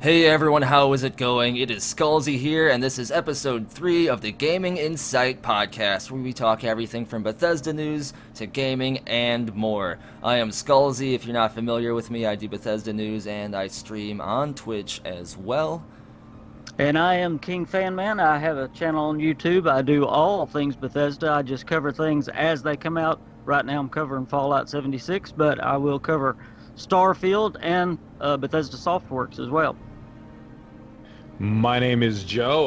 Hey everyone, how is it going? It is Skullzi here, and this is episode 3 of the Gaming Insight podcast, where we talk everything from Bethesda news to gaming and more. I am Skullzi. If you're not familiar with me, I do Bethesda news and I stream on Twitch as well. And I am KingFanMan. I have a channel on YouTube. I do all things Bethesda. I just cover things as they come out. Right now I'm covering Fallout 76, but I will cover Starfield and Bethesda Softworks as well. My name is Joe.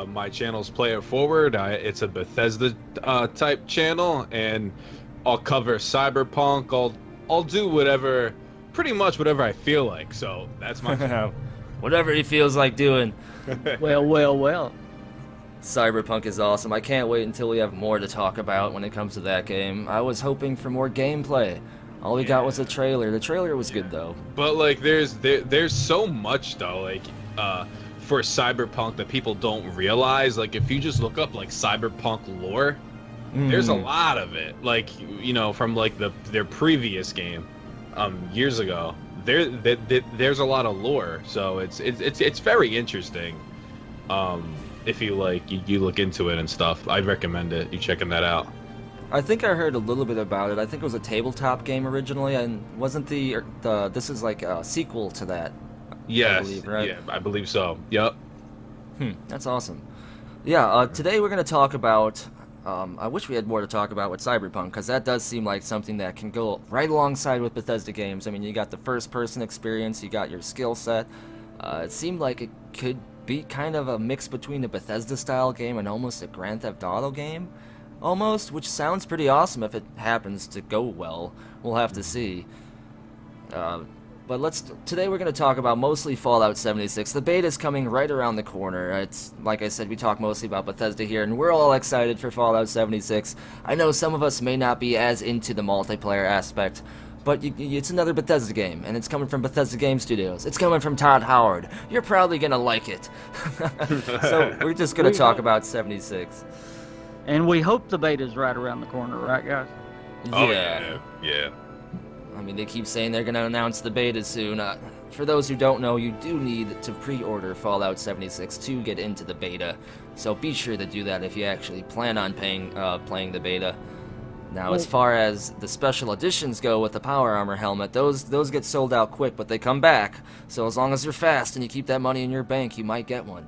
My channel's PlayItForward. It's a Bethesda type channel, and I'll cover Cyberpunk. I'll do whatever, pretty much whatever I feel like. So that's my channel. Whatever he feels like doing. Well. Cyberpunk is awesome. I can't wait until we have more to talk about when it comes to that game. I was hoping for more gameplay. All we got was a trailer. The trailer was good though. But like, there's so much though. Like, for Cyberpunk that people don't realize. Like, if you just look up like Cyberpunk lore, there's a lot of it. Like, you know, from like their previous game, years ago. There's a lot of lore, so it's very interesting. If you like, you look into it and stuff, I'd recommend it. You checking that out. I think I heard a little bit about it. I think it was a tabletop game originally, and wasn't this is like a sequel to that? Yes, I believe, right? Yeah, I believe so. Yep. That's awesome. Yeah, today we're going to talk about, I wish we had more to talk about with Cyberpunk, because that does seem like something that can go right alongside with Bethesda games. I mean, you got the first-person experience, you got your skill set. It seemed like it could be kind of a mix between a Bethesda-style game and almost a Grand Theft Auto game, almost, which sounds pretty awesome if it happens to go well. We'll have to see. But today we're going to talk about mostly Fallout 76. The beta's coming right around the corner. It's, like I said, we talk mostly about Bethesda here, and we're all excited for Fallout 76. I know some of us may not be as into the multiplayer aspect, but it's another Bethesda game, and it's coming from Bethesda Game Studios. It's coming from Todd Howard. You're probably going to like it. So we're just going to talk about 76. And we hope the beta's right around the corner, right, guys? Oh, yeah. I mean, they keep saying they're going to announce the beta soon. For those who don't know, you do need to pre-order Fallout 76 to get into the beta. So be sure to do that if you actually plan on playing the beta. Now, as far as the special editions go with the Power Armor helmet, those get sold out quick, but they come back. So as long as you're fast and you keep that money in your bank, you might get one.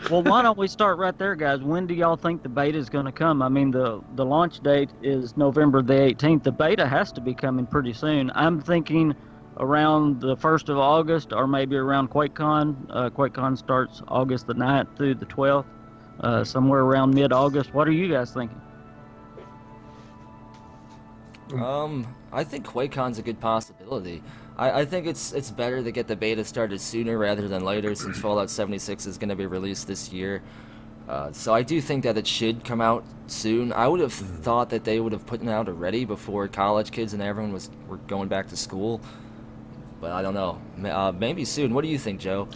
Well, why don't we start right there, guys? When do y'all think the beta is going to come? I mean, the launch date is November the 18th. The beta has to be coming pretty soon. I'm thinking around the 1st of August or maybe around QuakeCon. QuakeCon starts August the 9th through the 12th, somewhere around mid-August. What are you guys thinking? I think QuakeCon's a good possibility. I think it's better to get the beta started sooner rather than later, since Fallout 76 is going to be released this year. So I do think that it should come out soon. I would have thought that they would have put it out already before college kids and everyone were going back to school. But I don't know. Maybe soon. What do you think, Joe?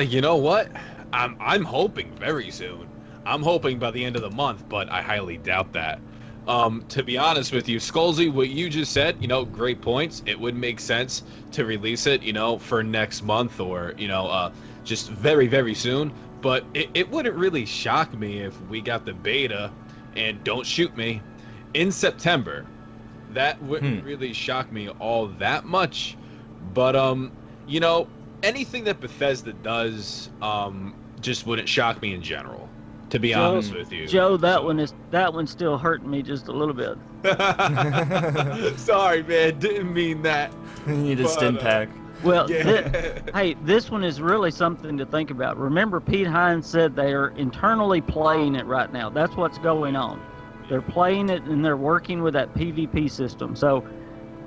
You know what? I'm hoping very soon. I'm hoping by the end of the month, but I highly doubt that. To be honest with you, Skullzi, what you just said, you know, great points. It would make sense to release it, you know, for next month or, you know, just very, very soon. But it wouldn't really shock me if we got the beta, and don't shoot me, in September. That wouldn't really shock me all that much. But, you know, anything that Bethesda does, just wouldn't shock me in general. To be honest with you, Joe, that one's still hurting me just a little bit. Sorry, man, didn't mean that. You need a stim pack. Well, hey, this one is really something to think about. Remember, Pete Hines said they are internally playing it right now. That's what's going on. They're playing it and they're working with that PvP system. So,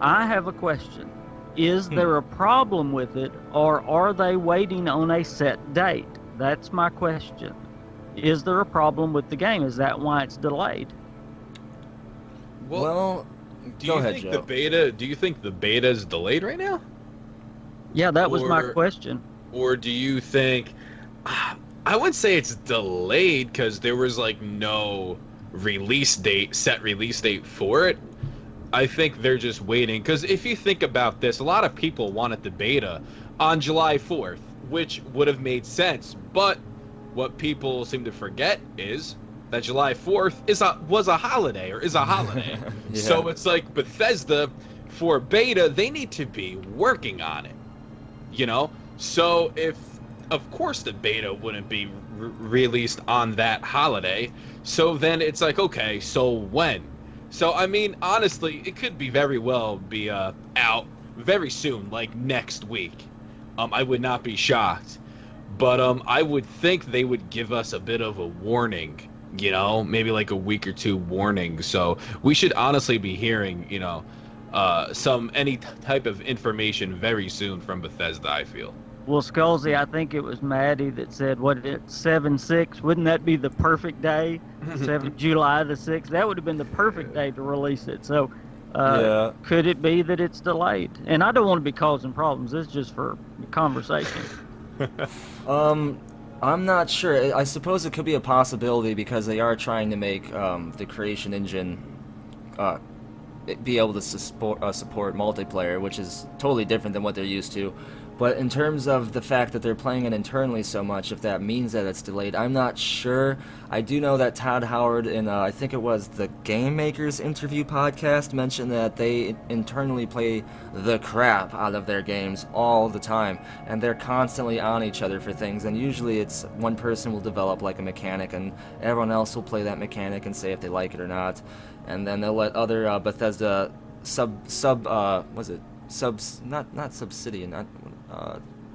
I have a question: is there a problem with it, or are they waiting on a set date? That's my question. Is there a problem with the game? Is that why it's delayed? Well, go ahead, Joe. Do you think the beta is delayed right now? Yeah, that was my question. Or do you think... I wouldn't say it's delayed because there was like no set release date for it. I think they're just waiting, because if you think about this, a lot of people wanted the beta on July 4th, which would have made sense. But what people seem to forget is that July 4th was a holiday, or is a holiday. Yeah. So it's like Bethesda, for beta, they need to be working on it, you know? So if, of course, the beta wouldn't be released on that holiday, so then it's like, okay, so when? So, I mean, honestly, it could be very well be out very soon, like next week. I would not be shocked. But I would think they would give us a bit of a warning, you know, maybe like a week or two warning. So we should honestly be hearing, you know, any type of information very soon from Bethesda, I feel. Well, Skullzi, I think it was Maddie that said, what, it's 7/6? Wouldn't that be the perfect day? July the 6th? That would have been the perfect day to release it. So Yeah. could it be that it's delayed? And I don't want to be causing problems. This is just for conversation. I'm not sure. I suppose it could be a possibility because they are trying to make the creation engine be able to support multiplayer, which is totally different than what they're used to. But in terms of the fact that they're playing it internally so much, if that means that it's delayed, I'm not sure. I do know that Todd Howard in, I think it was the Game Makers interview podcast, mentioned that they internally play the crap out of their games all the time, and they're constantly on each other for things, and usually it's one person will develop like a mechanic, and everyone else will play that mechanic and say if they like it or not, and then they'll let other Bethesda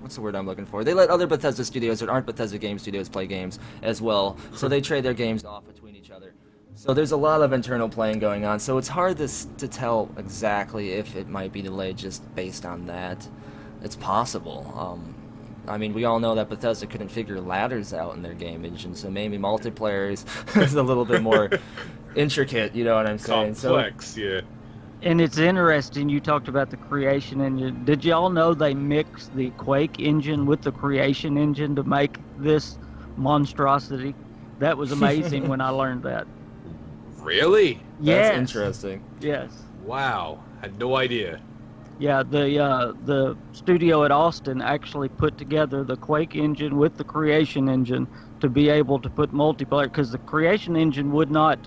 what's the word I'm looking for? They let other Bethesda studios that aren't Bethesda game studios play games as well, so they trade their games off between each other. So there's a lot of internal playing going on, so it's hard to tell exactly if it might be delayed just based on that. It's possible. I mean, we all know that Bethesda couldn't figure ladders out in their game engine, so maybe multiplayer is a little bit more intricate, you know what I'm saying? Complex, yeah. And it's interesting, you talked about the creation engine. Did y'all know they mixed the Quake engine with the creation engine to make this monstrosity? That was amazing when I learned that. Really? Yes. That's interesting. Yes. Wow. Had no idea. Yeah, the studio at Austin actually put together the Quake engine with the creation engine to be able to put multiplayer, because the creation engine would not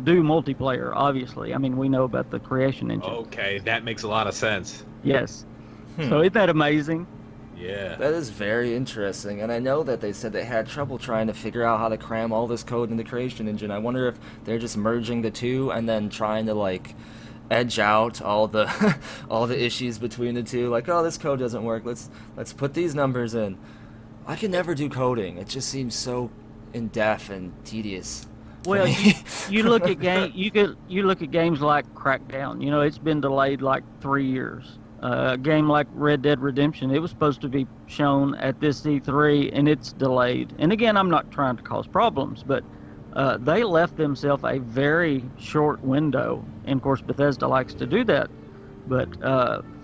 do multiplayer, obviously. I mean, we know about the creation engine. Okay, that makes a lot of sense. Yes. So isn't that amazing? Yeah. That is very interesting, and I know that they said they had trouble trying to figure out how to cram all this code in the creation engine. I wonder if they're just merging the two and then trying to, like, edge out all the all the issues between the two. Like, oh, this code doesn't work. Let's put these numbers in. I can never do coding. It just seems so in-depth and tedious. Well, you look at you look at games like Crackdown. You know, it's been delayed like 3 years. A game like Red Dead Redemption, it was supposed to be shown at this E3, and it's delayed. And again, I'm not trying to cause problems, but they left themselves a very short window. And of course, Bethesda likes to do that. But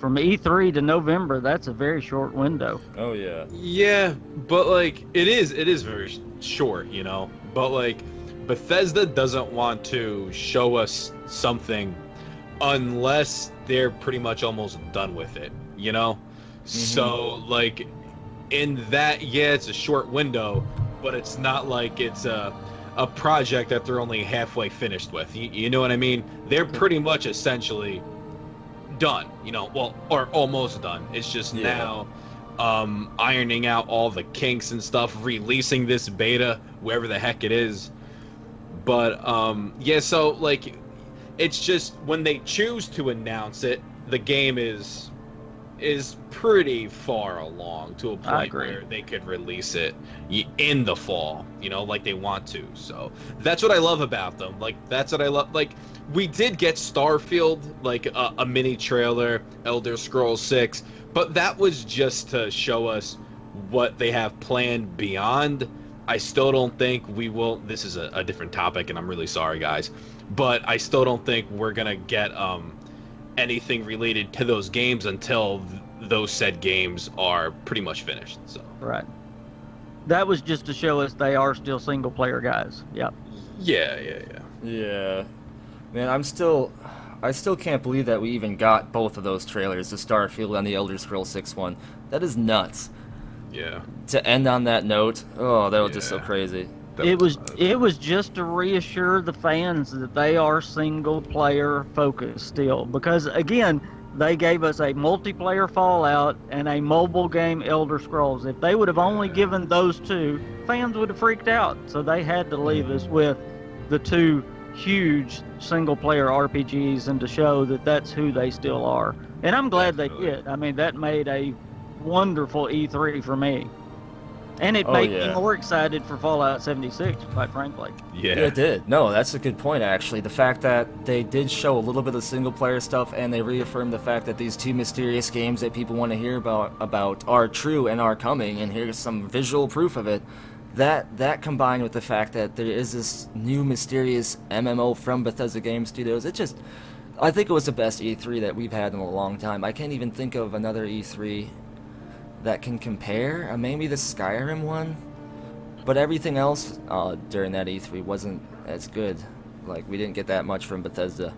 from E3 to November, that's a very short window. Oh yeah. Yeah, but like it is very short, you know. But like Bethesda doesn't want to show us something unless they're pretty much almost done with it, you know? So, like, in that, yeah, it's a short window, but it's not like it's a project that they're only halfway finished with. You know what I mean? They're pretty much essentially done, you know? Well, or almost done. It's just now ironing out all the kinks and stuff, releasing this beta, wherever the heck it is. But, yeah, so, like, it's just when they choose to announce it, the game is pretty far along to a point where they could release it in the fall, you know, like they want to. So that's what I love about them. Like, that's what I love. Like, we did get Starfield, like a mini trailer, Elder Scrolls 6, but that was just to show us what they have planned beyond. I still don't think we will. This is a different topic, and I'm really sorry, guys. But I still don't think we're going to get anything related to those games until those said games are pretty much finished. So Right. That was just to show us they are still single-player guys. Yep. Yeah. Man, I still can't believe that we even got both of those trailers, the Starfield and the Elder Scrolls 6 one. That is nuts. Yeah. To end on that note, oh, that was just so crazy. It was just to reassure the fans that they are single player focused still, because again, they gave us a multiplayer Fallout and a mobile game Elder Scrolls. If they would have only given those two, fans would have freaked out. So they had to leave us with the two huge single player RPGs and to show that that's who they still are. And I'm glad they did. I mean, that made a wonderful E3 for me. And it made me more excited for Fallout 76, quite frankly. Yeah, it did. No, that's a good point, actually. The fact that they did show a little bit of single-player stuff, and they reaffirmed the fact that these two mysterious games that people want to hear about are true and are coming, and here's some visual proof of it. That combined with the fact that there is this new mysterious MMO from Bethesda Game Studios, I think it was the best E3 that we've had in a long time. I can't even think of another E3 that can compare. Maybe the Skyrim one, but everything else during that E3 wasn't as good. Like, we didn't get that much from Bethesda.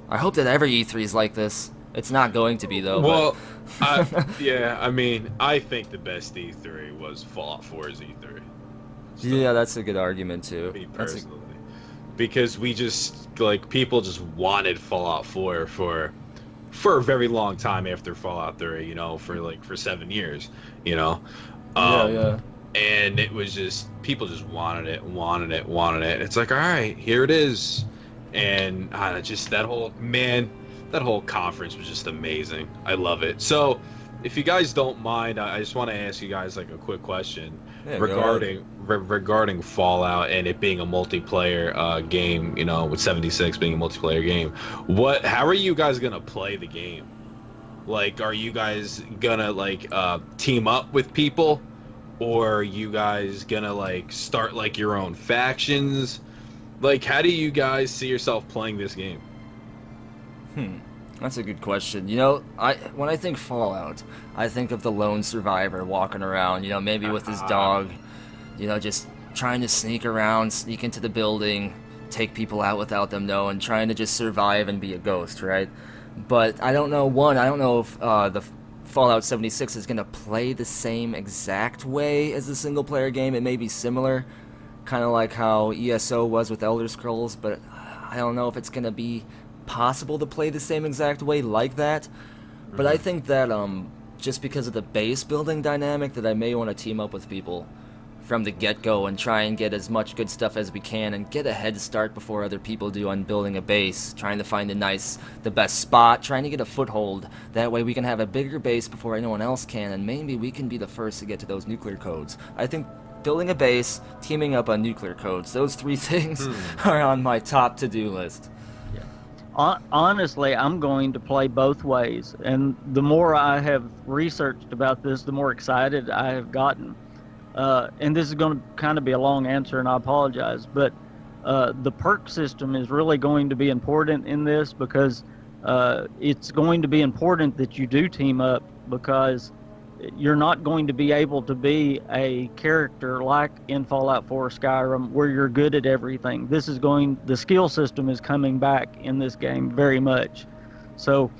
I hope that every E3 is like this. It's not going to be, though. Well, yeah, I mean, I think the best E3 was Fallout 4's E3. So, yeah, that's a good argument too. Me personally, because we just people just wanted Fallout 4 for a very long time after Fallout 3, you know, for 7 years, you know. Yeah. And it was just, people just wanted it. It's like, all right, here it is. And just that whole conference was just amazing. I love it. So, if you guys don't mind, I just want to ask you guys like a quick question regarding Fallout and it being a multiplayer game, you know, with 76 being a multiplayer game. How are you guys gonna play the game? Like, are you guys gonna team up with people, or are you guys gonna start your own factions? Like, how do you guys see yourself playing this game? That's a good question. You know, when I think Fallout, I think of the lone survivor walking around, you know, maybe with his dog, you know, just trying to sneak around, sneak into the building, take people out without them knowing, trying to just survive and be a ghost, right? But I don't know if the Fallout 76 is going to play the same exact way as the single-player game. It may be similar, kind of like how ESO was with Elder Scrolls, but I don't know if it's going to be possible to play the same exact way like that. But I think that just because of the base building dynamic, that I may want to team up with people from the get-go and try and get as much good stuff as we can and get a head start before other people do on building a base, trying to find the best spot, trying to get a foothold. That way we can have a bigger base before anyone else can, and maybe we can be the first to get to those nuclear codes. I think building a base, teaming up on nuclear codes, those three things are on my top to-do list. Honestly, I'm going to play both ways, and the more I have researched about this, the more excited I have gotten. And this is going to kind of be a long answer, and I apologize, but the perk system is really going to be important in this, because it's going to be important that you do team up, because you're not going to be able to be a character like in Fallout 4 Skyrim where you're good at everything. The skill system is coming back in this game very much. So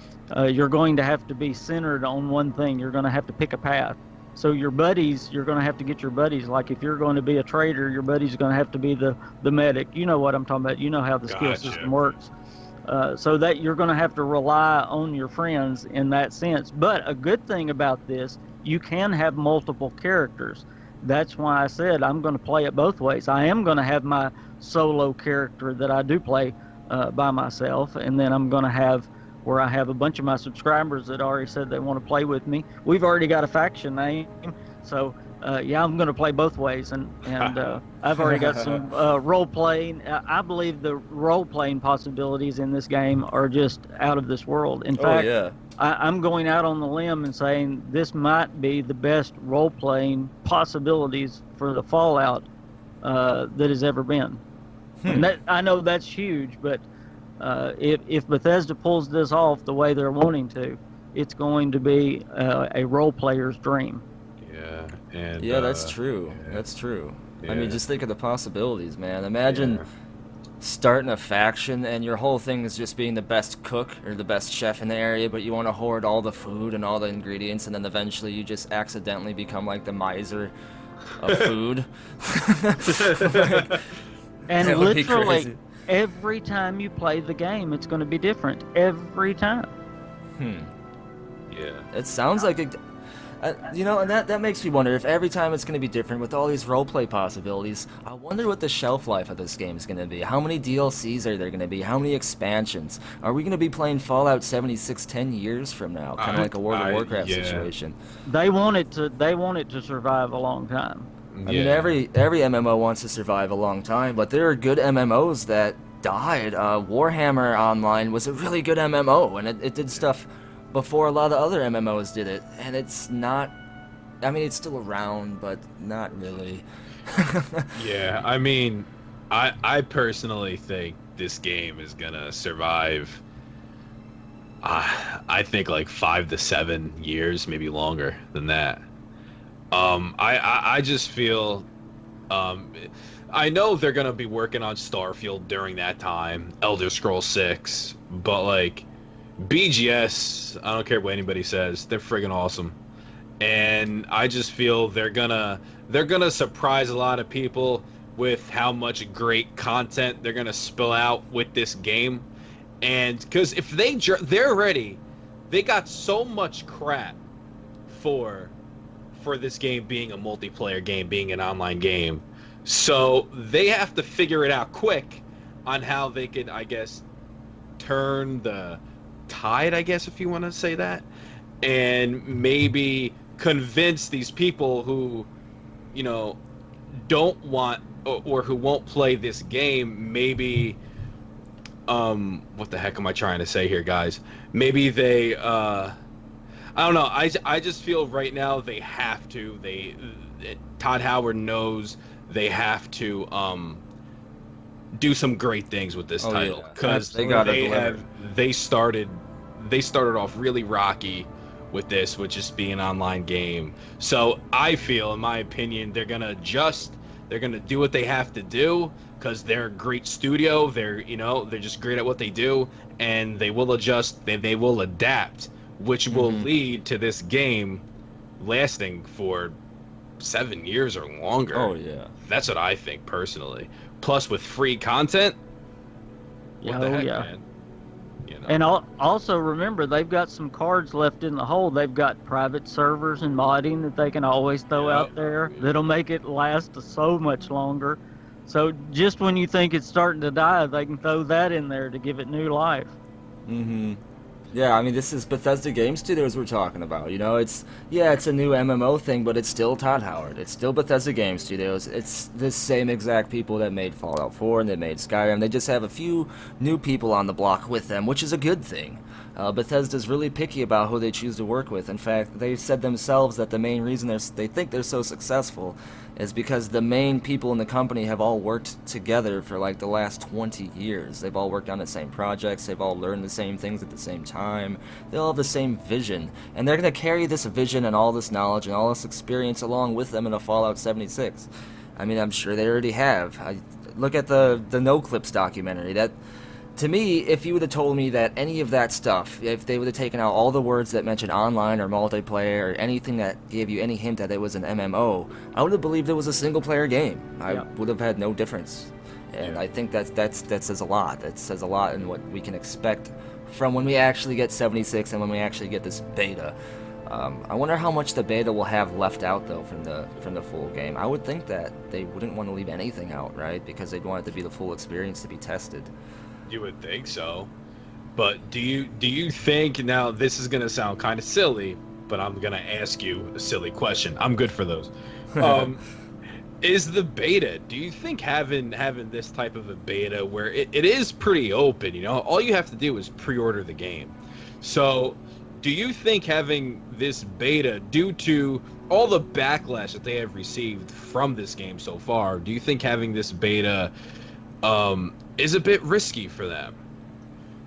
you're going to have to be centered on one thing. You're going to have to pick a path. So your buddies, you're going to have to get your buddies. Like if you're going to be a trader, your buddy's going to have to be the medic. You know what I'm talking about. You know how the skill system works. So that you're going to have to rely on your friends in that sense. But a good thing about this, you can have multiple characters. That's why I said I'm going to play it both ways. I am going to have my solo character that I do play by myself, and then I'm going to have where I have a bunch of my subscribers that already said they want to play with me. We've already got a faction name, so yeah, I'm going to play both ways, and I've already got some role-playing. I believe the role-playing possibilities in this game are just out of this world. In fact, I'm going out on the limb and saying this might be the best role-playing possibilities for the Fallout that has ever been. And that, I know that's huge, but if Bethesda pulls this off the way they're wanting to, it's going to be a role-player's dream. Yeah. And, that's true. Yeah. That's true. Yeah. I mean, just think of the possibilities, man. Imagine starting a faction and your whole thing is just being the best cook or the best chef in the area, but you want to hoard all the food and all the ingredients, and then eventually you just accidentally become like the miser of food. And literally every time you play the game, it's going to be different every time. Yeah. It sounds like it. You know, and that makes me wonder if every time it's going to be different with all these roleplay possibilities. I wonder what the shelf life of this game is going to be. How many DLCs are there going to be? How many expansions? Are we going to be playing Fallout 76 10 years from now? Kind of like a World of Warcraft situation. They want it to survive a long time. I mean, every MMO wants to survive a long time, but there are good MMOs that died. Warhammer Online was a really good MMO, and it did stuff before a lot of other MMOs did it, and it's not. I mean, it's still around, but not really. Yeah, I mean, I personally think this game is gonna survive. I think like 5 to 7 years, maybe longer than that. I just feel, I know they're gonna be working on Starfield during that time, Elder Scrolls 6, but like BGS, I don't care what anybody says, they're friggin' awesome, and I just feel they're gonna surprise a lot of people with how much great content they're gonna spill out with this game, and because if they're ready, they got so much crap for this game being a multiplayer game, being an online game. So they have to figure it out quick on how they could, I guess, turn the tide, I guess, if you want to say that, and maybe convince these people who, you know, don't want or who won't play this game, maybe, what the heck am I trying to say here, guys? Maybe they, I don't know. I just feel right now they have to. Todd Howard knows they have to do some great things with this title, because they started off really rocky with this, with just being an online game. So I feel, in my opinion, they're gonna adjust. They're gonna do what they have to do because they're a great studio. They're just great at what they do, and they will adjust. They will adapt, which will lead to this game lasting for 7 years or longer. Oh yeah, that's what I think personally. Plus, with free content, what the heck, man? You know? And also remember, they've got some cards left in the hole. They've got private servers and modding that they can always throw out there that'll make it last so much longer. So just when you think it's starting to die, they can throw that in there to give it new life. Yeah, I mean, this is Bethesda Game Studios we're talking about. You know, it's a new MMO thing, but it's still Todd Howard. It's still Bethesda Game Studios. It's the same exact people that made Fallout 4 and they made Skyrim. They just have a few new people on the block with them, which is a good thing. Bethesda's really picky about who they choose to work with. In fact, they've said themselves that the main reason they think they're so successful is because the main people in the company have all worked together for like the last 20 years. They've all worked on the same projects, they've all learned the same things at the same time, they all have the same vision, and they're going to carry this vision and all this knowledge and all this experience along with them in a Fallout 76. I mean, I'm sure they already have. Look at the No Clips documentary. That, to me, if you would have told me that any of that stuff, if they would have taken out all the words that mentioned online or multiplayer or anything that gave you any hint that it was an MMO, I would have believed it was a single-player game. I would have had no difference. And I think that says a lot. That says a lot in what we can expect from when we actually get 76 and when we actually get this beta. I wonder how much the beta will have left out, though, from the full game. I would think that they wouldn't want to leave anything out, right? Because they'd want it to be the full experience to be tested. You would think so, but do you think, now this is gonna sound kind of silly, but I'm gonna ask you a silly question. I'm good for those. Is the beta, do you think having this type of a beta where it is pretty open, you know, all you have to do is pre-order the game. So do you think having this beta, due to all the backlash that they have received from this game so far, do you think having this beta is a bit risky for them?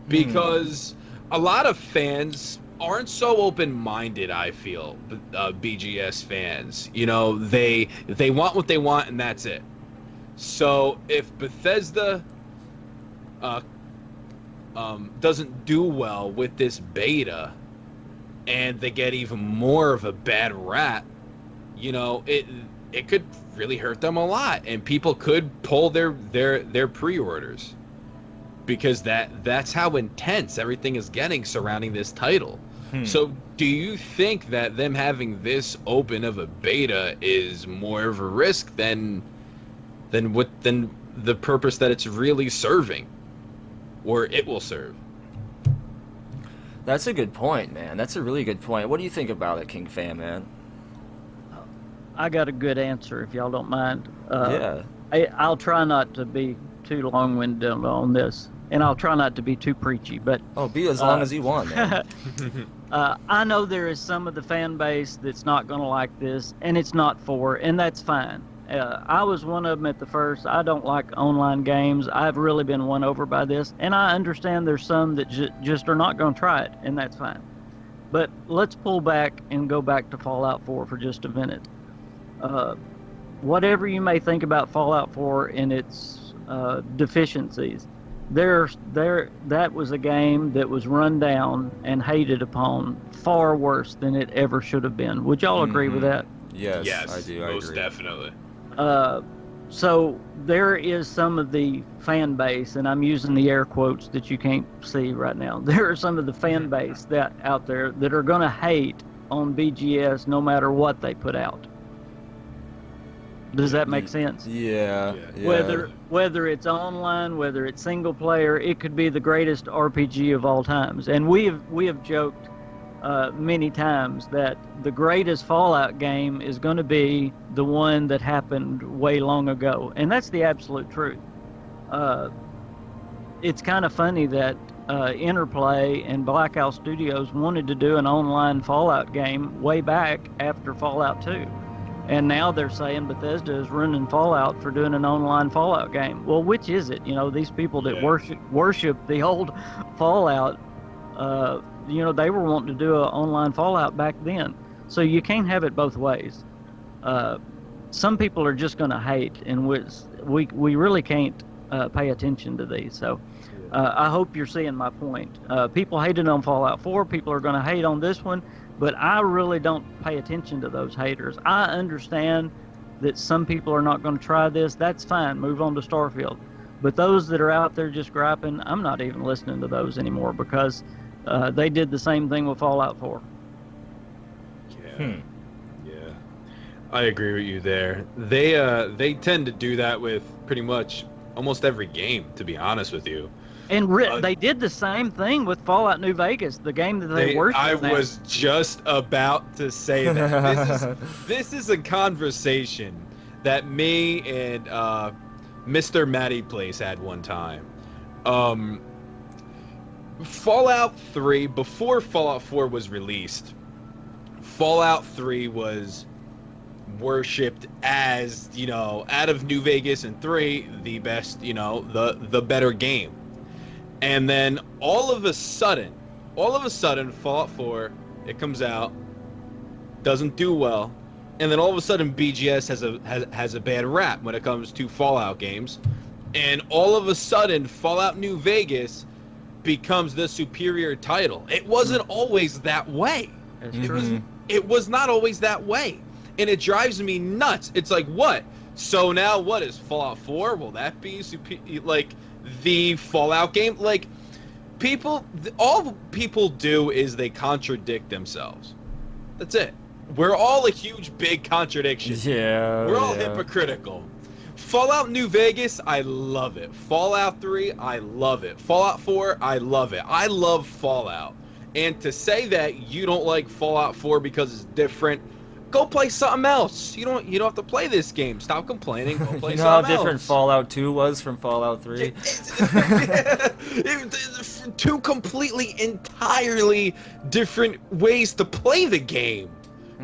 Because a lot of fans aren't so open-minded, I feel, BGS fans. You know, they want what they want and that's it. So if Bethesda uh, doesn't do well with this beta, and they get even more of a bad rap, you know, it could really hurt them a lot, and people could pull their pre-orders, because that's how intense everything is getting surrounding this title. So do you think that them having this open of a beta is more of a risk than the purpose that it's really serving, or it will serve? That's a good point, man. That's a really good point. What do you think about it, KingFanMan? I got a good answer, if y'all don't mind. Yeah. I'll try not to be too long-winded on this, and I'll try not to be too preachy, but... Oh, be as long as you want, man. I know there is some of the fan base that's not going to like this, and it's not for, and that's fine. I was one of them at the first. I don't like online games. I've really been won over by this, and I understand there's some that just are not going to try it, and that's fine. But let's pull back and go back to Fallout 4 for just a minute. Whatever you may think about Fallout 4 and its deficiencies, that was a game that was run down and hated upon far worse than it ever should have been. Would y'all agree with that? Yes, I do. Most definitely. So there is some of the fan base, and I'm using the air quotes that you can't see right now. There are some of the fan base that out there that are going to hate on BGS no matter what they put out. Does that make sense? Yeah. Whether it's online, whether it's single player, it could be the greatest RPG of all times. And we have joked many times that the greatest Fallout game is going to be the one that happened way long ago, and that's the absolute truth. It's kind of funny that Interplay and Blackout Studios wanted to do an online Fallout game way back after Fallout 2. And now they're saying Bethesda is ruining Fallout for doing an online Fallout game. Well, which is it? You know, these people that worship the old Fallout, you know, they were wanting to do an online Fallout back then. So you can't have it both ways. Some people are just going to hate, and we really can't pay attention to these. So I hope you're seeing my point. People hated on Fallout 4. People are going to hate on this one. But I really don't pay attention to those haters. I understand that some people are not going to try this. That's fine. Move on to Starfield. But those that are out there just griping, I'm not even listening to those anymore, because they did the same thing with Fallout 4. Yeah. I agree with you there. They tend to do that with pretty much almost every game, to be honest with you. And they did the same thing with Fallout New Vegas, the game that they worship. I was just about to say that. This is a conversation that me and Mr. Matty Place had one time. Fallout 3, before Fallout 4 was released, Fallout 3 was worshipped as, you know, out of New Vegas and 3, the best, you know, the better game. And then all of a sudden, Fallout 4, it comes out, doesn't do well, and then all of a sudden BGS has a bad rap when it comes to Fallout games, and all of a sudden Fallout New Vegas becomes the superior title. It wasn't always that way. It was not always that way, and it drives me nuts. It's like, what? So now what is Fallout 4? Will that be like the Fallout game? Like, all people do is they contradict themselves. That's it. We're all a huge big contradiction. Yeah. We're all hypocritical. Fallout New Vegas, I love it. Fallout 3, I love it. Fallout 4, I love it. I love Fallout. And to say that you don't like Fallout 4 because it's different, go play something else. You don't have to play this game. Stop complaining. Go play you know something how different else. Fallout 2 was from Fallout 3? Two completely, entirely different ways to play the game.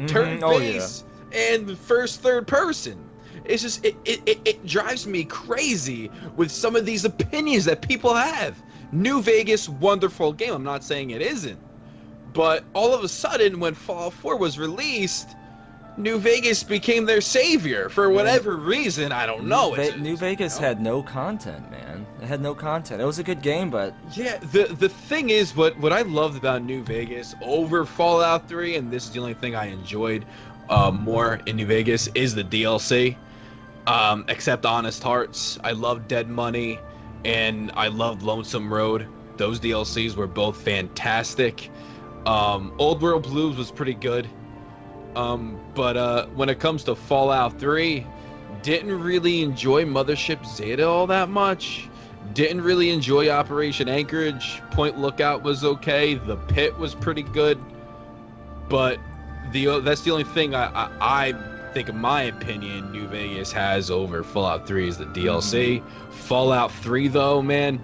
Turn-based and first, third person. It's just, it drives me crazy with some of these opinions that people have. New Vegas, wonderful game. I'm not saying it isn't. But all of a sudden, when Fallout 4 was released, New Vegas became their savior for whatever reason. I don't know. New Vegas had no content, man. It had no content. It was a good game, but yeah, the thing is, what I loved about New Vegas over Fallout 3, and this is the only thing I enjoyed more in New Vegas, is the DLC. Except Honest Hearts. I loved Dead Money, and I loved Lonesome Road. Those DLCs were both fantastic. Old World Blues was pretty good. But when it comes to Fallout 3, didn't really enjoy Mothership Zeta all that much. Didn't really enjoy Operation Anchorage. Point Lookout was okay. The Pit was pretty good. But that's the only thing I think, in my opinion, New Vegas has over Fallout 3 is the DLC. Fallout 3, though, man,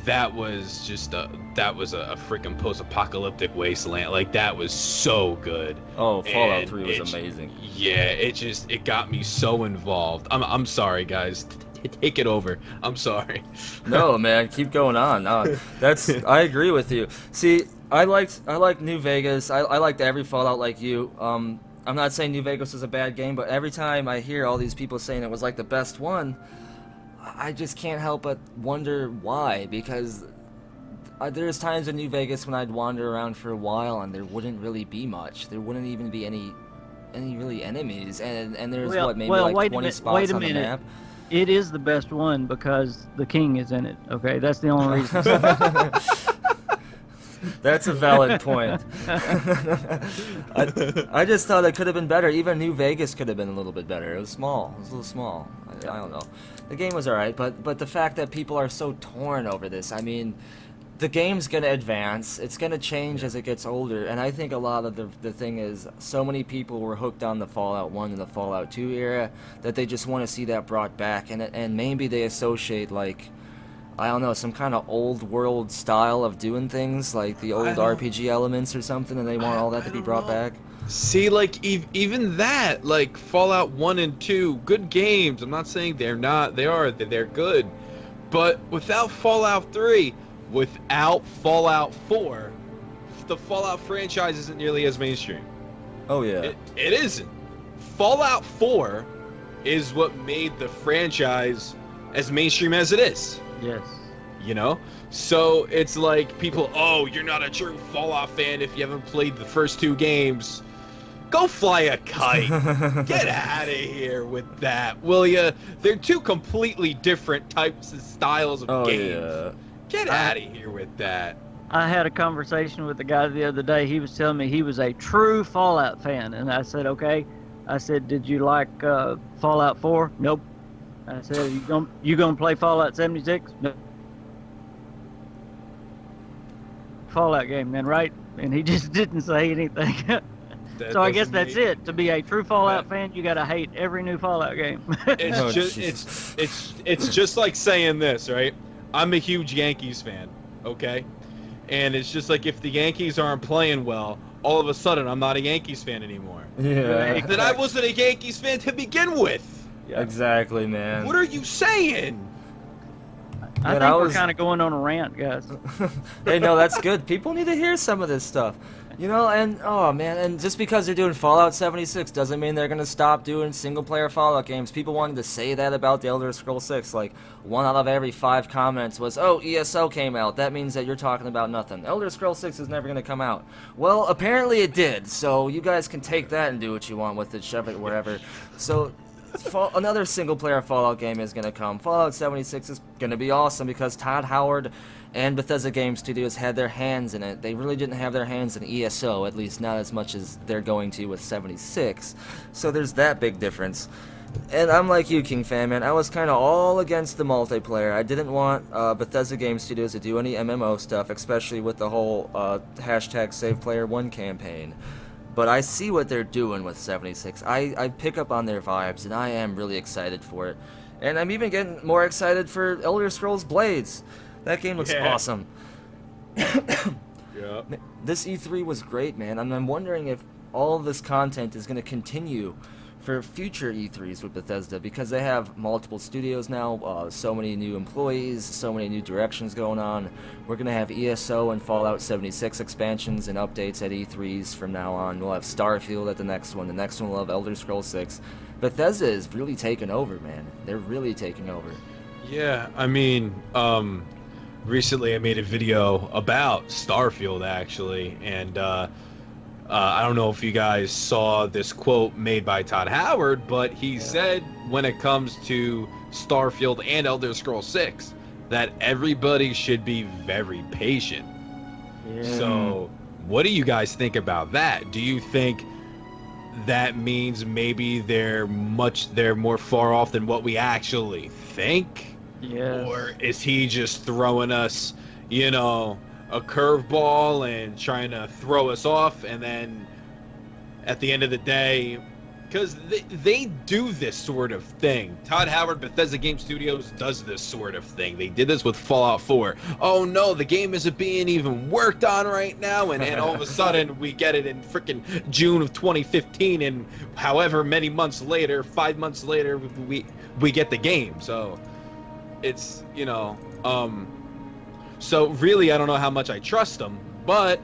that was just a freaking post-apocalyptic wasteland. Like, that was so good. Oh, Fallout 3 was amazing. Yeah, it got me so involved. I'm sorry, guys. Take it over. I'm sorry. No, man, keep going on. No, I agree with you. See, I liked New Vegas. I liked every Fallout like you. I'm not saying New Vegas was a bad game, but every time I hear all these people saying it was like the best one, I just can't help but wonder why, because there's times in New Vegas when I'd wander around for a while and there wouldn't really be much. There wouldn't even be any really enemies, and there's maybe like 20 spots on the map. It is the best one because the king is in it. Okay, that's the only reason. That's a valid point. I just thought it could have been better. Even New Vegas could have been a little bit better. It was small. It was a little small. I don't know. The game was alright, but the fact that people are so torn over this, I mean, the game's going to advance. It's going to change as it gets older, and I think a lot of the thing is so many people were hooked on the Fallout 1 and the Fallout 2 era that they just want to see that brought back, and maybe they associate, like, I don't know, some kind of old world style of doing things, like the old RPG elements or something, and they want all that to be brought back. See, like, even that, like, Fallout 1 and 2, good games. I'm not saying they're not. They're good. But without Fallout 3, without Fallout 4, the Fallout franchise isn't nearly as mainstream. Oh, yeah. It isn't. Fallout 4 is what made the franchise as mainstream as it is. Yes. You know? So it's like people, oh, you're not a true Fallout fan if you haven't played the first 2 games. Go fly a kite. Get out of here with that, will ya? They're 2 completely different types of styles of games. Yeah. Get out of here with that. I had a conversation with a guy the other day. He was telling me he was a true Fallout fan, and I said, okay. I said, did you like Fallout 4? Nope. I said, you gonna play Fallout 76? Nope. Fallout game then, right? And he just didn't say anything. So I guess that's it. To be a true Fallout fan, you gotta hate every new Fallout game. It's just like saying this, right? I'm a huge Yankees fan, okay? And it's just like if the Yankees aren't playing well, all of a sudden I'm not a Yankees fan anymore. Yeah. Then I wasn't a Yankees fan to begin with. Yeah. Exactly, man. What are you saying? I think we're kind of going on a rant, guys. Hey, no, that's good. People need to hear some of this stuff. You know, and, oh, man, and just because they're doing Fallout 76 doesn't mean they're going to stop doing single-player Fallout games. People wanted to say that about the Elder Scrolls 6. Like, 1 out of every 5 comments was, oh, ESO came out. That means that you're talking about nothing. Elder Scrolls 6 is never going to come out. Well, apparently it did, so you guys can take that and do what you want with it, shove it wherever. So another single-player Fallout game is going to come. Fallout 76 is going to be awesome because Todd Howard and Bethesda Game Studios had their hands in it. They really didn't have their hands in ESO, at least not as much as they're going to with 76. So there's that big difference. And I'm like you, KingFanMan. I was kind of all against the multiplayer. I didn't want Bethesda Game Studios to do any MMO stuff, especially with the whole hashtag SavePlayer1 campaign. But I see what they're doing with 76. I pick up on their vibes, and I am really excited for it. And I'm even getting more excited for Elder Scrolls Blades. That game looks awesome. Yeah. This E3 was great, man. And I'm wondering if all of this content is going to continue for future E3s with Bethesda, because they have multiple studios now, so many new employees, so many new directions going on. We're going to have ESO and Fallout 76 expansions and updates at E3s from now on. We'll have Starfield at the next one. The next one will have Elder Scrolls 6. Bethesda is really taking over, man. They're really taking over. Yeah, I mean, recently I made a video about Starfield, actually, and I don't know if you guys saw this quote made by Todd Howard, but he said when it comes to Starfield and Elder Scrolls 6 that everybody should be very patient. Yeah. So, what do you guys think about that? Do you think that means maybe they're more far off than what we actually think? Yeah. Or is he just throwing us, you know, a curveball and trying to throw us off, and then at the end of the day, because they do this sort of thing. Todd Howard, Bethesda Game Studios, does this sort of thing. They did this with Fallout 4. Oh no, the game isn't being even worked on right now, and all of a sudden we get it in freaking June of 2015, and however many months later, 5 months later, we get the game. So it's, you know, so really, I don't know how much I trust them, but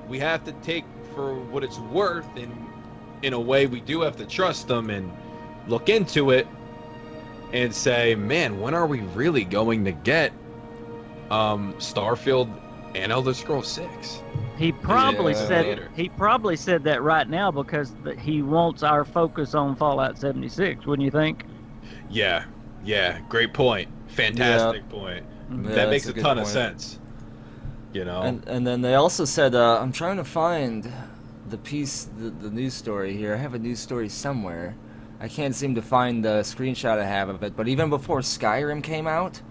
we have to take for what it's worth, and in a way, we do have to trust them and look into it and say, man, when are we really going to get Starfield and Elder Scrolls 6? He probably said that right now because he wants our focus on Fallout 76. Wouldn't you think? Yeah, great point. Fantastic point. Yeah, that makes a ton of sense. You know? And then they also said, I'm trying to find the piece, the news story here. I have a news story somewhere. I can't seem to find the screenshot I have of it, but even before Skyrim came out,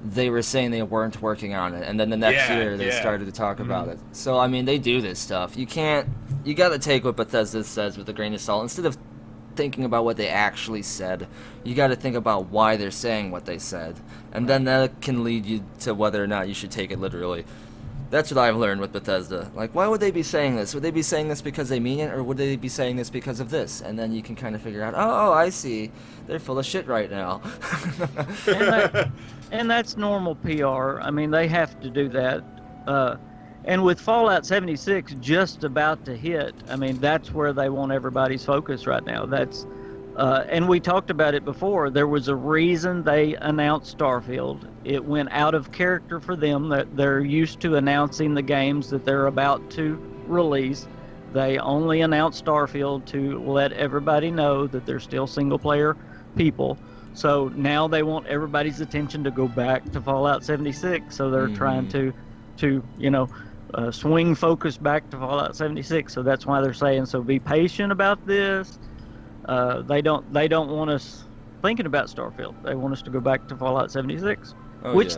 they were saying they weren't working on it, and then the next year they started to talk about it. So, I mean, they do this stuff. You gotta take what Bethesda says with a grain of salt. Instead of thinking about what they actually said, you got to think about why they're saying what they said, and then that can lead you to whether or not you should take it literally. That's what I've learned with Bethesda. Like, why would they be saying this? Would they be saying this because they mean it, or would they be saying this because of this? And then you can kind of figure out, oh, I see, they're full of shit right now. and that's normal PR. I mean, they have to do that. And with Fallout 76 just about to hit, I mean, that's where they want everybody's focus right now. That's, and we talked about it before. There was a reason they announced Starfield. It went out of character for them. That they're used to announcing the games that they're about to release. They only announced Starfield to let everybody know that they're still single-player people. So now they want everybody's attention to go back to Fallout 76. So they're trying to you know, swing focus back to Fallout 76. So that's why they're saying, so be patient about this. They don't want us thinking about Starfield. They want us to go back to Fallout 76,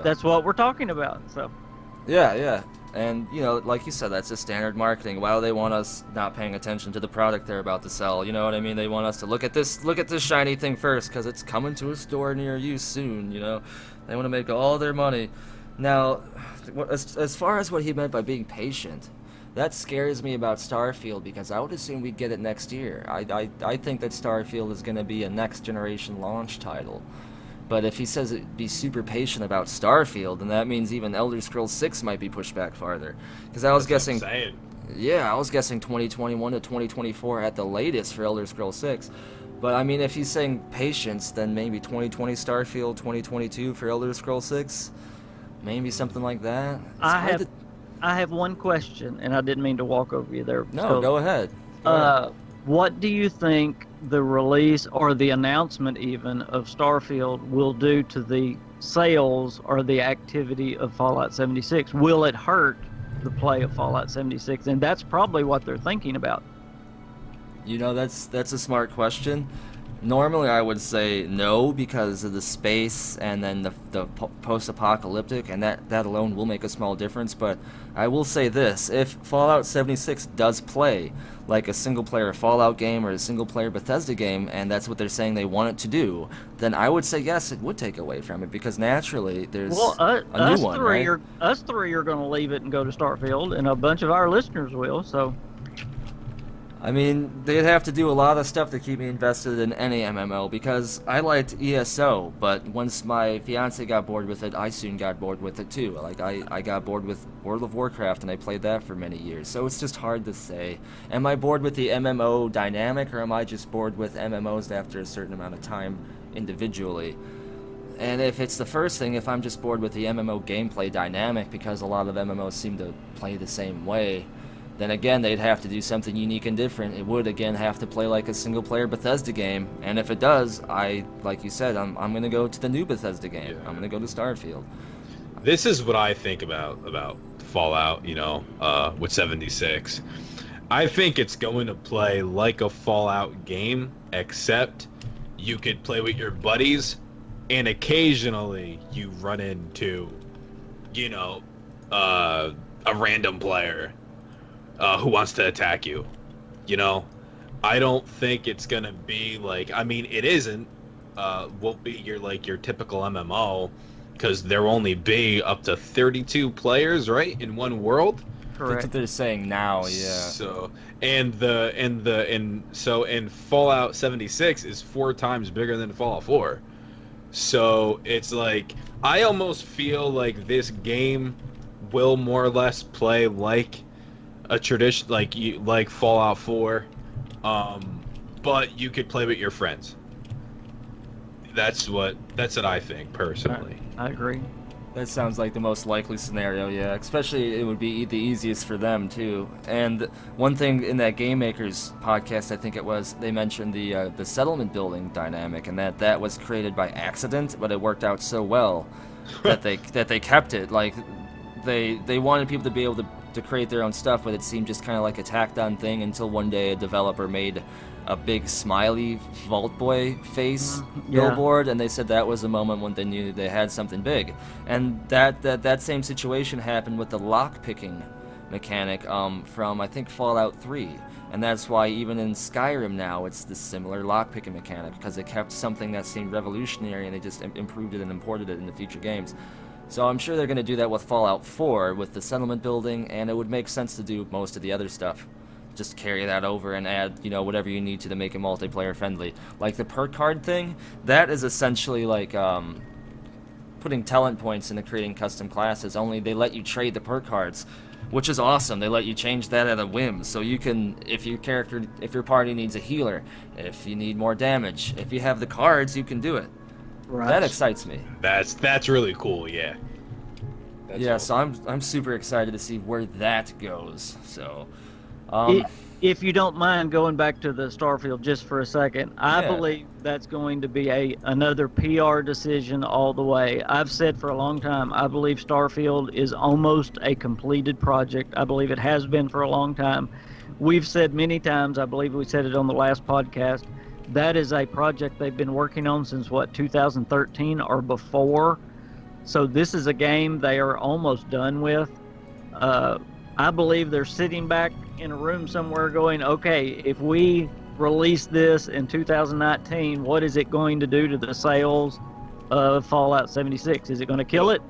that's what we're talking about. So yeah, and you know, like you said, that's just standard marketing. Why do they want us not paying attention to the product they're about to sell? You know what I mean? They want us to look at this shiny thing first because it's coming to a store near you soon. You know, they want to make all their money. Now, as far as what he meant by being patient, that scares me about Starfield, because I would assume we'd get it next year. I think that Starfield is going to be a next generation launch title. But if he says be super patient about Starfield, then that means even Elder Scrolls 6 might be pushed back farther. Because I was guessing, I was guessing 2021 to 2024 at the latest for Elder Scrolls 6. But I mean, if he's saying patience, then maybe 2020 Starfield, 2022 for Elder Scrolls 6. Maybe something like that. I have one question, and I didn't mean to walk over you there. No, so, go ahead. What do you think the release or the announcement even of Starfield will do to the sales or the activity of Fallout 76? Will it hurt the play of Fallout 76? And that's probably what they're thinking about. You know, that's a smart question. Normally I would say no, because of the space and then the post-apocalyptic, and that alone will make a small difference. But I will say this: if Fallout 76 does play like a single-player Fallout game or a single-player Bethesda game, and that's what they're saying they want it to do, then I would say yes, it would take away from it, because naturally there's a new one, right? Us three are going to leave it and go to Starfield, and a bunch of our listeners will, so... I mean, they'd have to do a lot of stuff to keep me invested in any MMO, because I liked ESO, but once my fiance got bored with it, I soon got bored with it too. Like, I got bored with World of Warcraft, and I played that for many years, so it's just hard to say. Am I bored with the MMO dynamic, or am I just bored with MMOs after a certain amount of time individually? And if it's the first thing, if I'm just bored with the MMO gameplay dynamic, because a lot of MMOs seem to play the same way, then again, they'd have to do something unique and different. It would, again, have to play like a single-player Bethesda game. And if it does, like you said, I'm going to go to the new Bethesda game. Yeah. I'm going to go to Starfield. This is what I think about Fallout, you know, with 76. I think it's going to play like a Fallout game, except you could play with your buddies, and occasionally you run into, you know, a random player who wants to attack you. You know, I don't think it's gonna be like, I mean, it isn't won't be your typical MMO, because there will only be up to 32 players, right, in one world. Correct. That's what they're saying now, yeah. So and Fallout 76 is 4 times bigger than Fallout 4. So it's like, I almost feel like this game will more or less play like a tradition, like Fallout 4, but you could play with your friends. That's what I think personally. I agree. That sounds like the most likely scenario, yeah. Especially it would be the easiest for them too. And one thing in that Game Maker's podcast, I think it was, they mentioned the settlement building dynamic, and that was created by accident, but it worked out so well that they kept it. Like, they wanted people to be able to create their own stuff, but it seemed just kind of like a tacked on thing until one day a developer made a big smiley Vault Boy face billboard, and they said that was the moment when they knew they had something big. And that same situation happened with the lock-picking mechanic from, I think, Fallout 3. And that's why even in Skyrim now it's this similar lock-picking mechanic, because they kept something that seemed revolutionary and they just improved it and imported it into future games. So I'm sure they're going to do that with Fallout 4 with the settlement building, and it would make sense to do most of the other stuff. Just carry that over and add, you know, whatever you need to make it multiplayer friendly. Like the perk card thing, that is essentially like putting talent points into creating custom classes, only they let you trade the perk cards, which is awesome. They let you change that at a whim, so you can, if your party needs a healer, if you need more damage, if you have the cards, you can do it. Right. That excites me. That's really cool, yeah. So I'm super excited to see where that goes. So, if you don't mind going back to the Starfield just for a second, I believe that's going to be another PR decision all the way. I've said for a long time, I believe Starfield is almost a completed project. I believe it has been for a long time. We've said many times, I believe we said it on the last podcast, that is a project they've been working on since, 2013 or before. So this is a game they are almost done with. I believe they're sitting back in a room somewhere going, okay, if we release this in 2019, what is it going to do to the sales of Fallout 76? Is it going to kill it?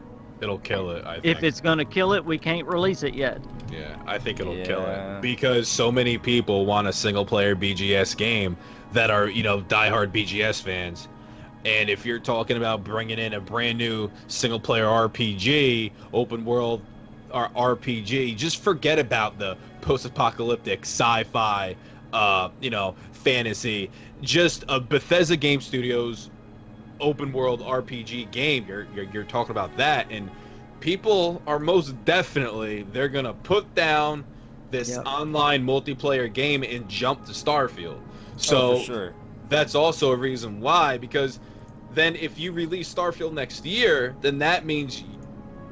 It'll kill it, I think. If it's going to kill it, we can't release it yet. Yeah, I think it'll kill it. Because so many people want a single-player BGS game that are, you know, diehard BGS fans. And if you're talking about bringing in a brand new single-player RPG, open-world RPG, just forget about the post-apocalyptic sci-fi, you know, fantasy. Just a Bethesda Game Studios open-world RPG game. You're talking about that, and people are most definitely, they're gonna put down this online multiplayer game and jump to Starfield. So for sure. That's also a reason why, because then if you release Starfield next year, then that means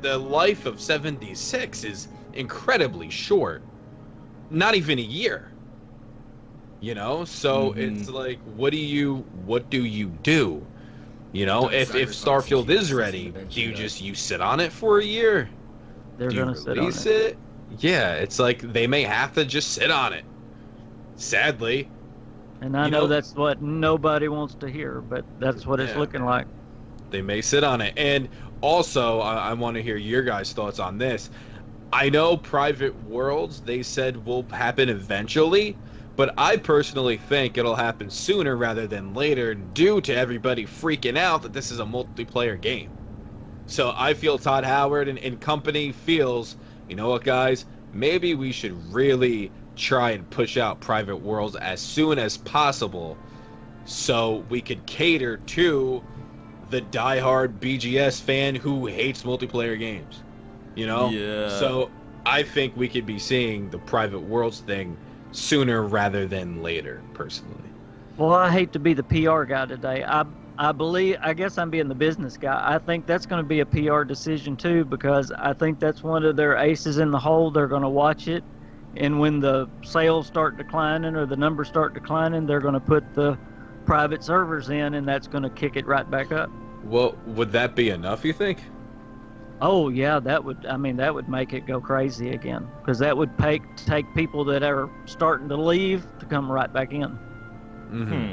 the life of 76 is incredibly short. Not even a year. You know? So it's like, what do you do? You know, if Starfield is ready, do you sit on it for a year? They're going to sit on it? Yeah, it's like they may have to just sit on it. Sadly. And I know that's what nobody wants to hear, but that's what it's looking like. They may sit on it. And also, I want to hear your guys' thoughts on this. I know Private Worlds, they said will happen eventually, But I personally think it'll happen sooner rather than later due to everybody freaking out that this is a multiplayer game. So I feel Todd Howard and company feels, you know what, guys? Maybe we should really try and push out Private Worlds as soon as possible so we could cater to the diehard BGS fan who hates multiplayer games. You know? Yeah. So I think we could be seeing the Private Worlds thing sooner rather than later, personally. Well, I hate to be the PR guy today. I guess I'm being the business guy. I think that's going to be a PR decision too, because I think that's one of their aces in the hole. They're going to watch it, and when the sales start declining or the numbers start declining, they're going to put the private servers in, and that's going to kick it right back up. Well, would that be enough, you think? Oh yeah, that would make it go crazy again, because that would take people that are starting to leave to come right back in. Mm-hmm.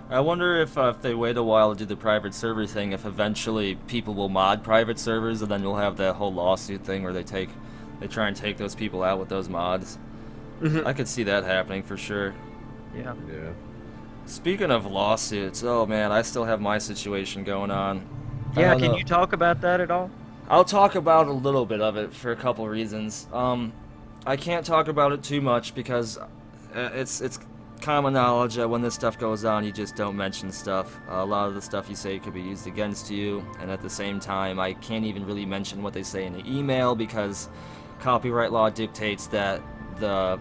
I wonder if they wait a while to do the private server thing, if eventually people will mod private servers, and then you'll have that whole lawsuit thing where they try and take those people out with those mods. Mm-hmm. I could see that happening for sure. Yeah. Yeah. Speaking of lawsuits, oh man, I still have my situation going on. Yeah, can you talk about that at all? I'll talk about a little bit of it for a couple reasons. I can't talk about it too much because it's common knowledge that when this stuff goes on, you just don't mention stuff. A lot of the stuff you say could be used against you, and at the same time, I can't even really mention what they say in the email because copyright law dictates that the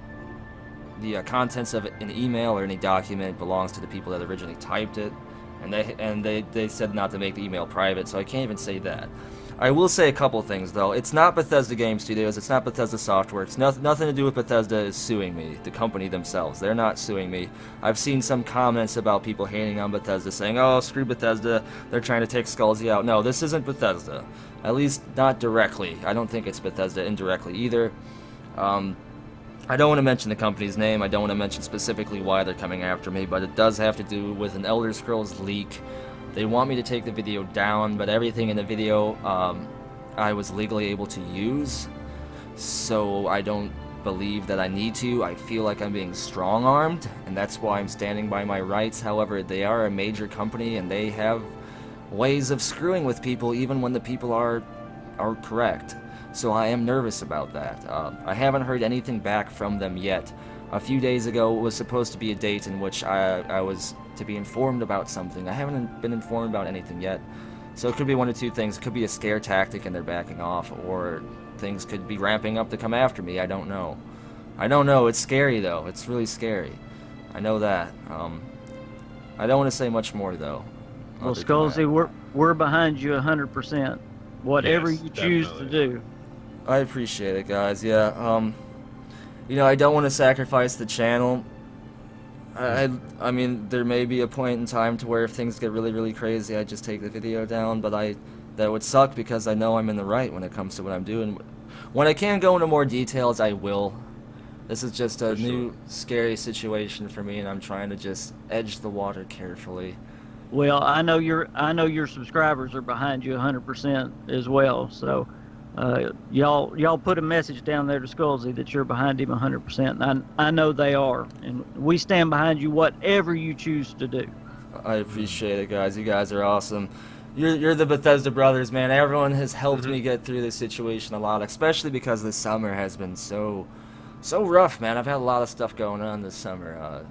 contents of an email or any document belongs to the people that originally typed it, and they said not to make the email private, so I can't even say that. I will say a couple things though. It's not Bethesda Game Studios, it's not Bethesda Software, it's nothing to do with Bethesda is suing me, the company themselves. They're not suing me. I've seen some comments about people hating on Bethesda saying, oh, screw Bethesda, they're trying to take Skullzi out. No, this isn't Bethesda. At least not directly. I don't think it's Bethesda indirectly either. I don't want to mention the company's name, I don't want to mention specifically why they're coming after me, but it does have to do with an Elder Scrolls leak. They want me to take the video down, but everything in the video I was legally able to use, so I don't believe that I need to. I feel like I'm being strong-armed, and that's why I'm standing by my rights. However, they are a major company, and they have ways of screwing with people even when the people are correct. So I am nervous about that. I haven't heard anything back from them yet. A few days ago was supposed to be a date in which I was to be informed about something. I haven't been informed about anything yet. So it could be one of two things. It could be a scare tactic and they're backing off, or things could be ramping up to come after me. I don't know. I don't know. It's scary though. It's really scary. I know that. I don't want to say much more though. Well, Skullzi, we're behind you 100%. Whatever Yes, you choose definitely. to do. I appreciate it, guys. Yeah. You know, I don't want to sacrifice the channel. I mean, there may be a point in time to where if things get really, really crazy, I just take the video down, but that would suck because I know I'm in the right when it comes to what I'm doing. When I can go into more details, I will. This is just a new, scary situation for me, and I'm trying to just edge the water carefully. Well, I know your subscribers are behind you 100% as well. So, y'all put a message down there to Skullzi that you're behind him 100%. And I know they are, and we stand behind you whatever you choose to do. I appreciate it, guys. You guys are awesome. You're the Bethesda brothers, man. Everyone has helped me get through this situation a lot, especially because this summer has been so rough, man. I've had a lot of stuff going on this summer.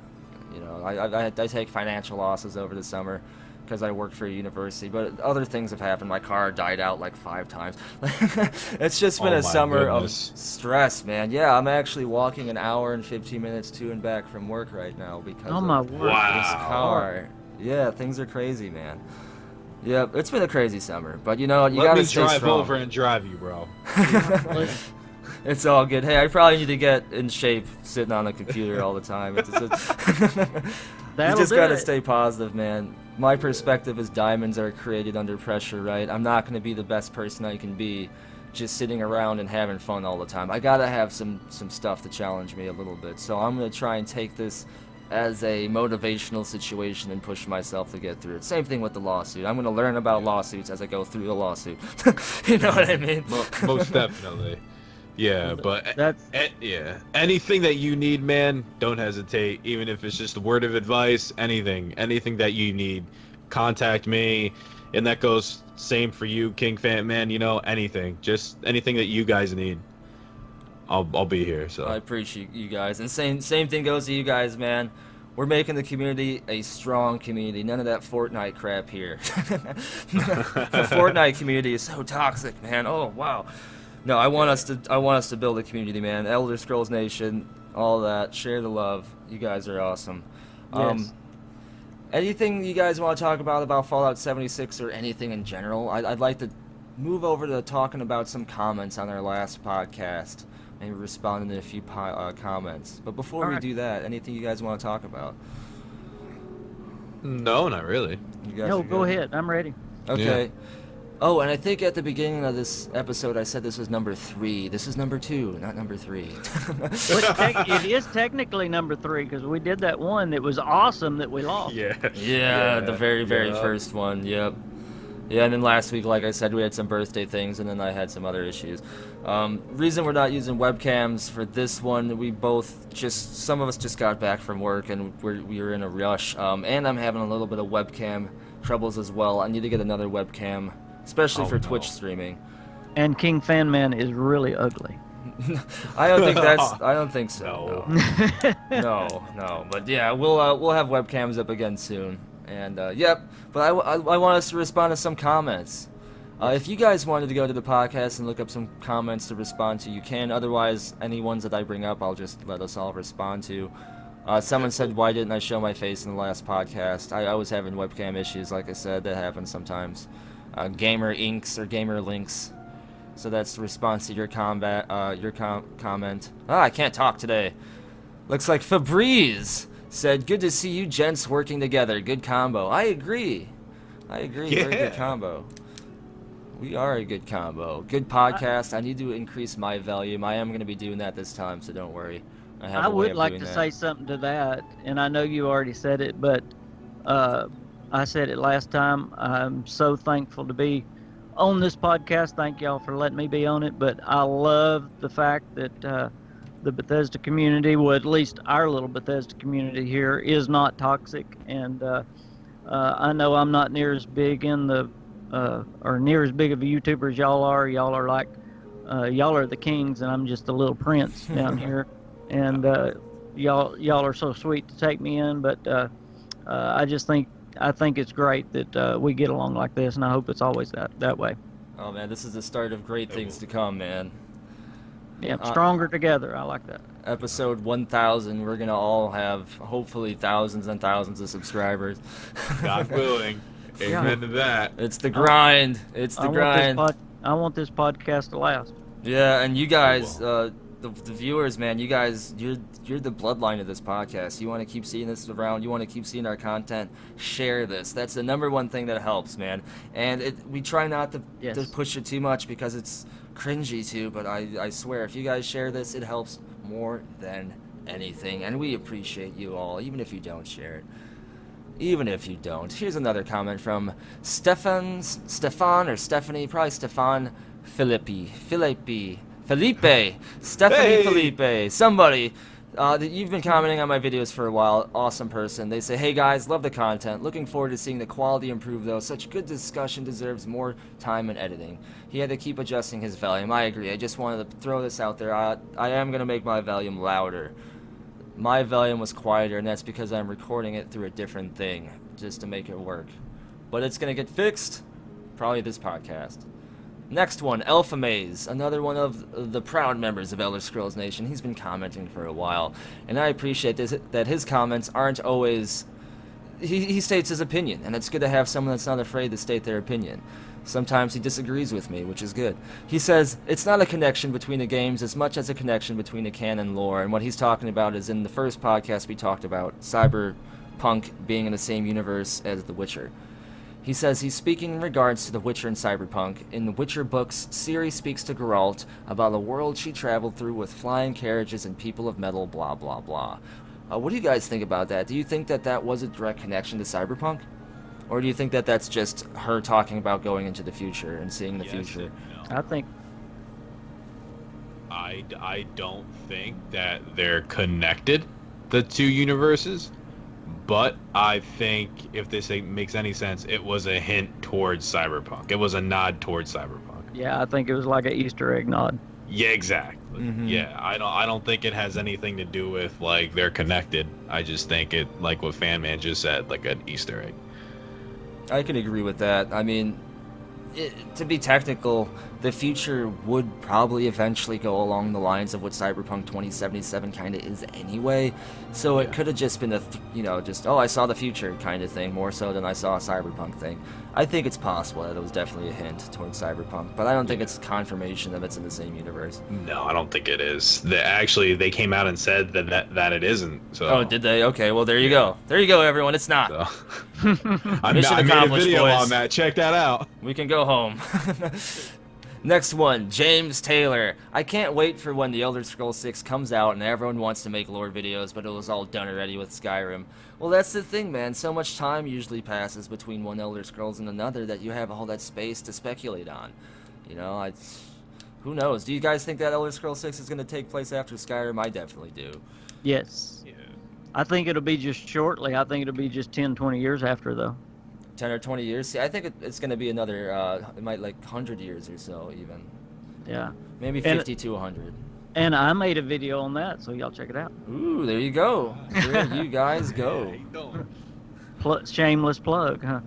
You know, I take financial losses over the summer because I work for a university, but other things have happened. My car died out like 5 times. It's just been a summer of stress, man. Yeah, I'm actually walking an hour and 15 minutes to and back from work right now because Oh my of word. this car. Yeah, things are crazy, man. Yeah, it's been a crazy summer, but you know, you gotta stay strong. Let me drive over and drive you, bro. It's all good. Hey, I probably need to get in shape sitting on the computer all the time. You just gotta stay positive, man. My perspective is diamonds are created under pressure, right? I'm not gonna be the best person I can be just sitting around and having fun all the time. I gotta have some stuff to challenge me a little bit. So I'm gonna try and take this as a motivational situation and push myself to get through it. Same thing with the lawsuit. I'm gonna learn about lawsuits as I go through the lawsuit. You know what I mean? Most definitely. Yeah, but that's yeah, anything that you need, man, don't hesitate. Even if it's just a word of advice, anything that you need, contact me. And that goes same for you, KingFanMan. You know, anything, just anything that you guys need, I'll be here. So I appreciate you guys, and same thing goes to you guys, man. We're making the community a strong community. None of that Fortnite crap here. The Fortnite community is so toxic, man. Oh wow. No, I want us to build a community, man. Elder Scrolls Nation, all that. Share the love. You guys are awesome. yes. Anything you guys want to talk about Fallout 76 or anything in general? I'd like to move over to talking about some comments on our last podcast. Maybe responding to a few comments. But before we do that, anything you guys want to talk about? no, not really. You guys No, are go good? ahead. I'm ready. Okay. Oh, and I think at the beginning of this episode I said this was number 3. This is number 2, not number 3. It is technically number 3 because we did that one that was awesome that we lost. Yeah, the very first one. Yep. Yeah, and then last week, like I said, we had some birthday things, and then I had some other issues. Reason we're not using webcams for this one, some of us just got back from work, and we were in a rush. And I'm having a little bit of webcam troubles as well. I need to get another webcam, especially for Twitch streaming. And KingFanMan is really ugly. I don't think so. No. But yeah, we'll have webcams up again soon. And yep. But I want us to respond to some comments. If you guys wanted to go to the podcast and look up some comments to respond to, you can. Otherwise, any ones that I bring up, I'll just let us all respond to. Someone said, why didn't I show my face in the last podcast? I was having webcam issues, like I said. That happens sometimes. Gamer inks or gamer links. So that's the response to your comment. I can't talk today. Looks like Febreze said, good to see you gents working together. Good combo. I agree. Yeah. Very good combo. We are a good combo. Good podcast. I need to increase my volume. I am going to be doing that this time, so don't worry. I would like to say something to that, and I know you already said it, but I said it last time. I'm so thankful to be on this podcast. Thank y'all for letting me be on it, but I love the fact that the Bethesda community, well, at least our little Bethesda community here, is not toxic, and I know I'm not near as big or near as big of a YouTuber as y'all are. Y'all are like, y'all are the kings, and I'm just a little prince down here, and y'all are so sweet to take me in, but I think it's great that we get along like this, and I hope it's always that way. Oh man, this is the start of great things to come, man. Yeah, stronger together. I like that. Episode 1000, we're gonna all have hopefully thousands and thousands of subscribers. God willing. Amen to that. It's the grind. It's the grind. I want this podcast to last. Yeah, and you guys, the viewers, man, you guys, you're the bloodline of this podcast. You want to keep seeing this around. You want to keep seeing our content. Share this. That's the number one thing that helps, man. And we try not to push it too much because it's cringy too. But I swear, if you guys share this, it helps more than anything. And we appreciate you all, even if you don't share it. Even if you don't. Here's another comment from Stefan or Stephanie, probably Stefan Felipe, Stephanie Felipe, somebody. You've been commenting on my videos for a while. Awesome person. They say, hey guys, love the content. Looking forward to seeing the quality improve though. Such good discussion deserves more time and editing. He had to keep adjusting his volume. I agree. I just wanted to throw this out there. I am going to make my volume louder. My volume was quieter, and that's because I'm recording it through a different thing, just to make it work. But it's going to get fixed. Probably this podcast. Next one, Alpha Maze, another one of the proud members of Elder Scrolls Nation. He's been commenting for a while, and I appreciate that his comments aren't always... He states his opinion, and it's good to have someone that's not afraid to state their opinion. Sometimes he disagrees with me, which is good. He says, it's not a connection between the games as much as a connection between the canon lore, and what he's talking about is in the first podcast we talked about Cyberpunk being in the same universe as The Witcher. He says he's speaking in regards to The Witcher and Cyberpunk. In the Witcher books, Ciri speaks to Geralt about a world she traveled through with flying carriages and people of metal, blah, blah, blah. What do you guys think about that? Do you think that was a direct connection to Cyberpunk? Or do you think that that's just her talking about going into the future and seeing the future? No. I think... I I don't think that they're connected, the two universes, but I think if this makes any sense, it was a hint towards Cyberpunk. It was a nod towards Cyberpunk. Yeah, I think it was like an Easter egg nod. Yeah, exactly. Yeah, I don't think it has anything to do with like they're connected. I just think it, like what FanMan just said, like an Easter egg. I can agree with that. I mean, to be technical, the future would probably eventually go along the lines of what Cyberpunk 2077 kind of is anyway. So it could have just been just, oh, I saw the future kind of thing, more so than I saw a Cyberpunk thing. I think it's possible that it was definitely a hint towards Cyberpunk, but I don't think it's confirmation that it's in the same universe. No, I don't think it is. They came out and said that it isn't. So. Oh, did they? Okay, well, there you go. There you go, everyone. It's not. So. I made a video on that. Check that out. We can go home. Next one, James Taylor. I can't wait for when The Elder Scrolls 6 comes out and everyone wants to make lore videos, but it was all done already with Skyrim. Well, that's the thing, man. So much time usually passes between one Elder Scrolls and another that you have all that space to speculate on. You know, who knows? Do you guys think that Elder Scrolls 6 is going to take place after Skyrim? I definitely do. Yes. Yeah. I think it'll be just shortly. I think it'll be just 10, 20 years after, though. 10 or 20 years? See, I think it's going to be another, it might like 100 years or so even. Yeah. Maybe 50 to 100. And I made a video on that, so y'all check it out. Ooh, there you go. There you guys go. Shameless plug, huh?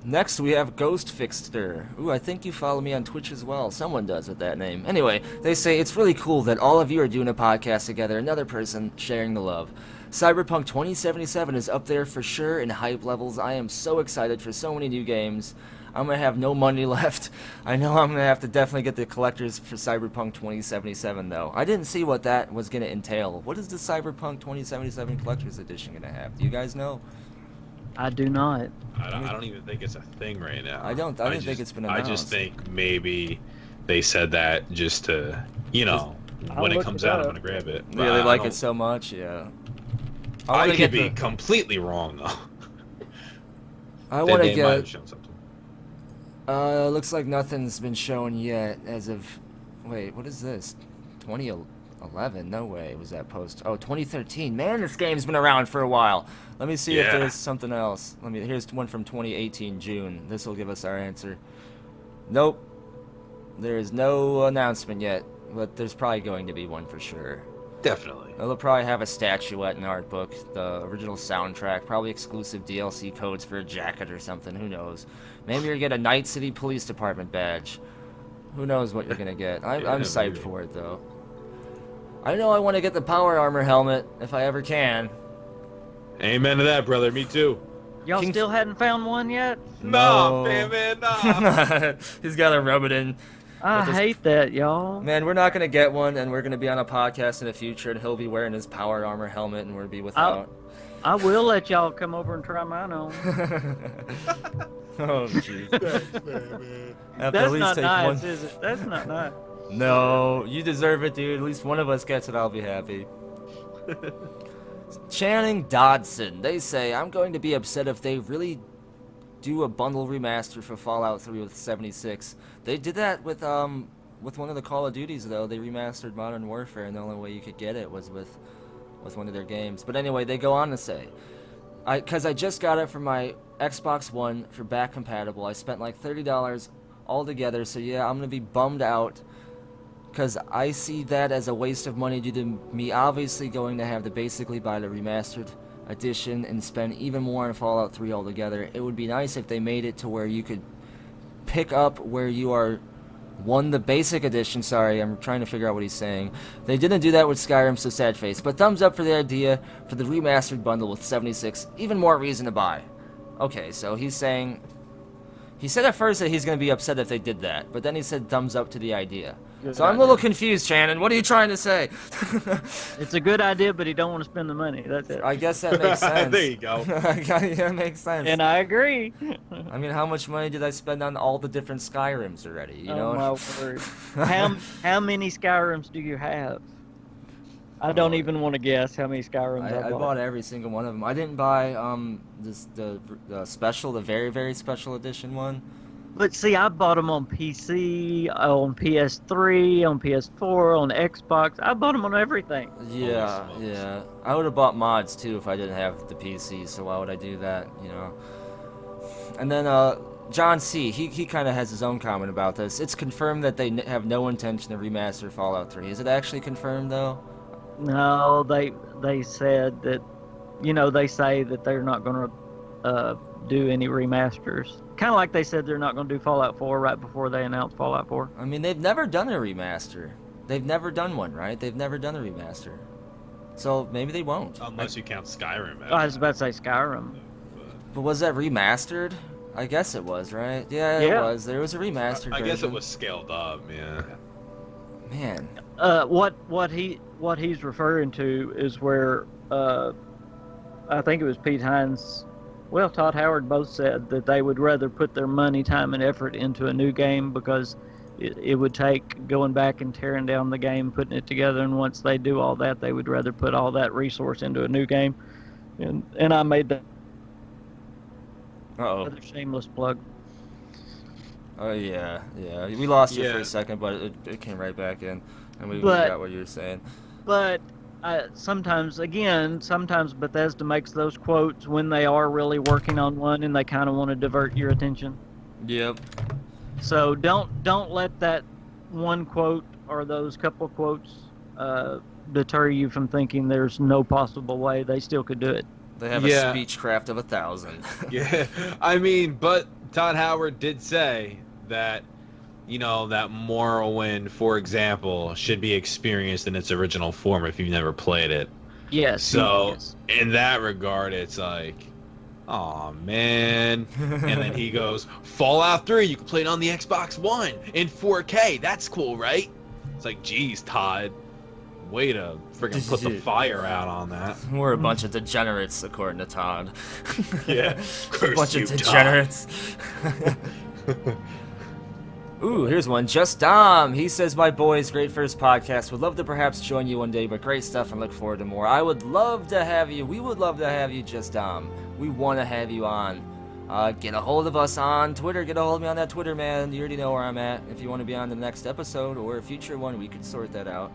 Next, we have Ghost Fixter. Ooh, I think you follow me on Twitch as well. Someone does with that name. Anyway, they say it's really cool that all of you are doing a podcast together, another person sharing the love. Cyberpunk 2077 is up there for sure in hype levels. I am so excited for so many new games. I'm going to have no money left. I know I'm going to have to definitely get the collectors for Cyberpunk 2077, though. I didn't see what that was going to entail. What is the Cyberpunk 2077 Collector's Edition going to have? Do you guys know? I do not. I don't even think it's a thing right now. I don't think it's been announced. I just think maybe they said that just to, when it comes out, I'm going to grab it. Really like it so much, yeah. I could be completely wrong, though. I want to They might have shown something. Looks like nothing's been shown yet as of... Wait, what is this? 2011? No way was that post. Oh, 2013. Man, this game's been around for a while. Let me see if there's something else. Here's one from 2018, June. This will give us our answer. Nope. There is no announcement yet, but there's probably going to be one for sure. Definitely. They'll probably have a statuette and art book, the original soundtrack, probably exclusive DLC codes for a jacket or something, who knows. Maybe you'll get a Night City Police Department badge. Who knows what you're going to get. I'm psyched for it, though. I know I want to get the power armor helmet, if I ever can. Amen to that, brother. Me too. Y'all still hadn't found one yet? No, man, no. He's got to rub it in. I hate that, y'all. Man, we're not going to get one, and we're going to be on a podcast in the future, and he'll be wearing his power armor helmet, and we'll be without. I will let y'all come over and try mine on. Oh, jeez. That's not nice, is it? That's not nice. No, you deserve it, dude. At least one of us gets it, I'll be happy. Channing Dodson. They say, I'm going to be upset if they really do a bundle remaster for Fallout 3 with 76. They did that with one of the Call of Duties, though. They remastered Modern Warfare, and the only way you could get it was with one of their games. But anyway, they go on to say, because I just got it for my Xbox One for back compatible. I spent like $30 altogether, so yeah, I'm going to be bummed out because I see that as a waste of money due to me obviously going to have to basically buy the remastered edition and spend even more on Fallout 3 altogether. It would be nice if they made it to where you could pick up where you are the basic edition. Sorry, I'm trying to figure out what he's saying. They didn't do that with Skyrim, so sad face. But thumbs up for the idea for the remastered bundle with 76. Even more reason to buy. Okay, so he's saying... He said at first that he's going to be upset if they did that, but then he said thumbs up to the idea. So I'm a little confused, Shannon. What are you trying to say? It's a good idea, but he don't want to spend the money. That's it. I guess that makes sense. There you go. That makes sense. And I agree. I mean, how much money did I spend on all the different Skyrims already? You know? My word. How many Skyrims do you have? I don't even want to guess how many Skyrims I bought. I bought every single one of them. I didn't buy the special, the very, very special edition one. But see, I bought them on PC, on PS3, on PS4, on Xbox. I bought them on everything. Yeah, yeah. I would have bought mods too if I didn't have the PC. So why would I do that? You know. And then John C. He kind of has his own comment about this. It's confirmed that they have no intention to remaster Fallout 3. Is it actually confirmed though? No, they said that, they say that they're not going to do any remasters. Kind of like they said they're not going to do Fallout 4 right before they announced Fallout 4. I mean, they've never done a remaster. They've never done one, right? They've never done a remaster. So maybe they won't. Unless you count Skyrim. I was about to say Skyrim. But was that remastered? I guess it was, right? Yeah, it was. There was a remastered version. I guess it was scaled up, yeah. Man. What he's referring to is where I think it was Pete Hines. Well, Todd Howard both said that they would rather put their money, time, and effort into a new game because it would take going back and tearing down the game, putting it together, and once they do all that, they would rather put all that resource into a new game. And I made that another shameless plug. Oh, yeah. We lost you for a second, but it came right back in, and we got what you were saying. But sometimes Bethesda makes those quotes when they are really working on one and they kind of want to divert your attention. Yep. So don't let that one quote or those couple of quotes deter you from thinking there's no possible way they still could do it. They have a speechcraft of 1,000. Yeah, I mean, but Todd Howard did say that, that Morrowind, for example, should be experienced in its original form if you've never played it. Yes. So, in that regard, it's like, aw, man. And then he goes, Fallout 3, you can play it on the Xbox One in 4K. That's cool, right? It's like, geez, Todd. Way to freaking put the fire out on that. We're a bunch of degenerates, according to Todd. Yeah. A bunch of degenerates. Ooh, here's one. Just Dom. He says, my boys, great first podcast. Would love to perhaps join you one day, but great stuff and look forward to more. I would love to have you. We would love to have you, Just Dom. We want to have you on. Get a hold of us on Twitter. Get a hold of me on that Twitter, man. You already know where I'm at. If you want to be on the next episode or a future one, we could sort that out.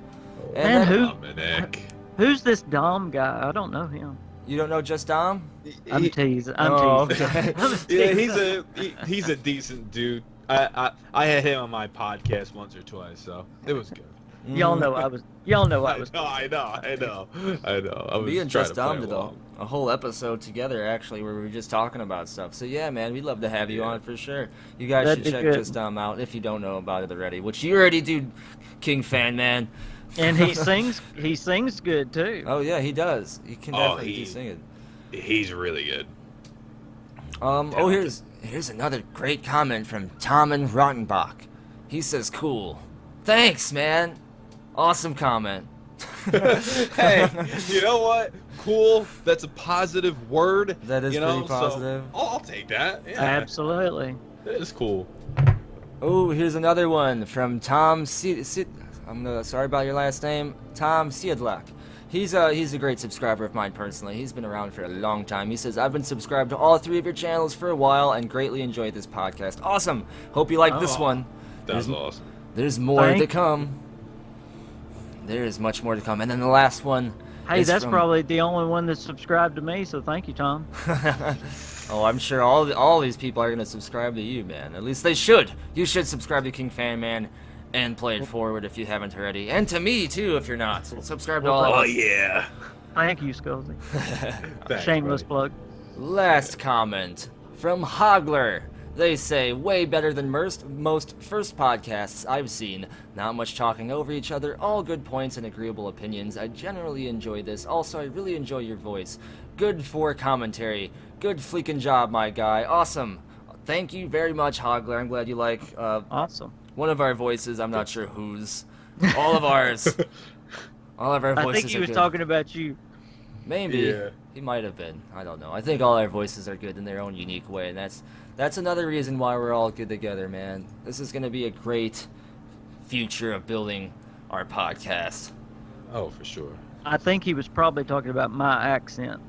And Dominic. Who's this Dom guy? I don't know him. You don't know Just Dom? I'm teasing. Okay. Yeah, he's a decent dude. I had him on my podcast once or twice, so it was good. Y'all know I was. I know. Me and Just Dom did a whole episode together, actually, where we were just talking about stuff. So yeah, man, we'd love to have you on for sure. You guys should check Just Dom out if you don't know about it already, which you already do, KingFanMan. And he sings. He sings good too. Oh yeah, he does. He can definitely do singing. He's really good. Here's another great comment from Tommen Rottenbach. He says, "Cool, thanks, man. Awesome comment." Hey, you know what? Cool. That's a positive word. That is pretty positive. So I'll take that. Yeah. Absolutely. That is cool. Oh, here's another one from Tom. Sorry about your last name, Tom Siedlak. He's a great subscriber of mine personally. He's been around for a long time. He says, I've been subscribed to all 3 of your channels for a while and greatly enjoyed this podcast. Awesome. Hope you like this one. That's awesome. There's more to come. There is much more to come. And then the last one. Hey, that's probably the only one that's subscribed to me, so thank you, Tom. Oh, I'm sure all these people are going to subscribe to you, man. At least they should. You should subscribe to KingFanMan and PlayItForward if you haven't already. And to me, too, if you're not. Subscribe to all of us. Oh, yeah. Thank you, Skullzi. Shameless plug. Last comment from Hogler. They say, way better than most first podcasts I've seen. Not much talking over each other, all good points and agreeable opinions. I generally enjoy this. Also, I really enjoy your voice. Good for commentary. Good fleeking job, my guy. Awesome. Thank you very much, Hogler. I'm glad you like awesome. One of our voices. I'm not sure whose. All of ours. All of our voices I think he was talking about you. Maybe. Yeah. He might have been. I don't know. I think all our voices are good in their own unique way, and that's another reason why we're all good together, man. This is going to be a great future of building our podcast. Oh, for sure. I think he was probably talking about my accent.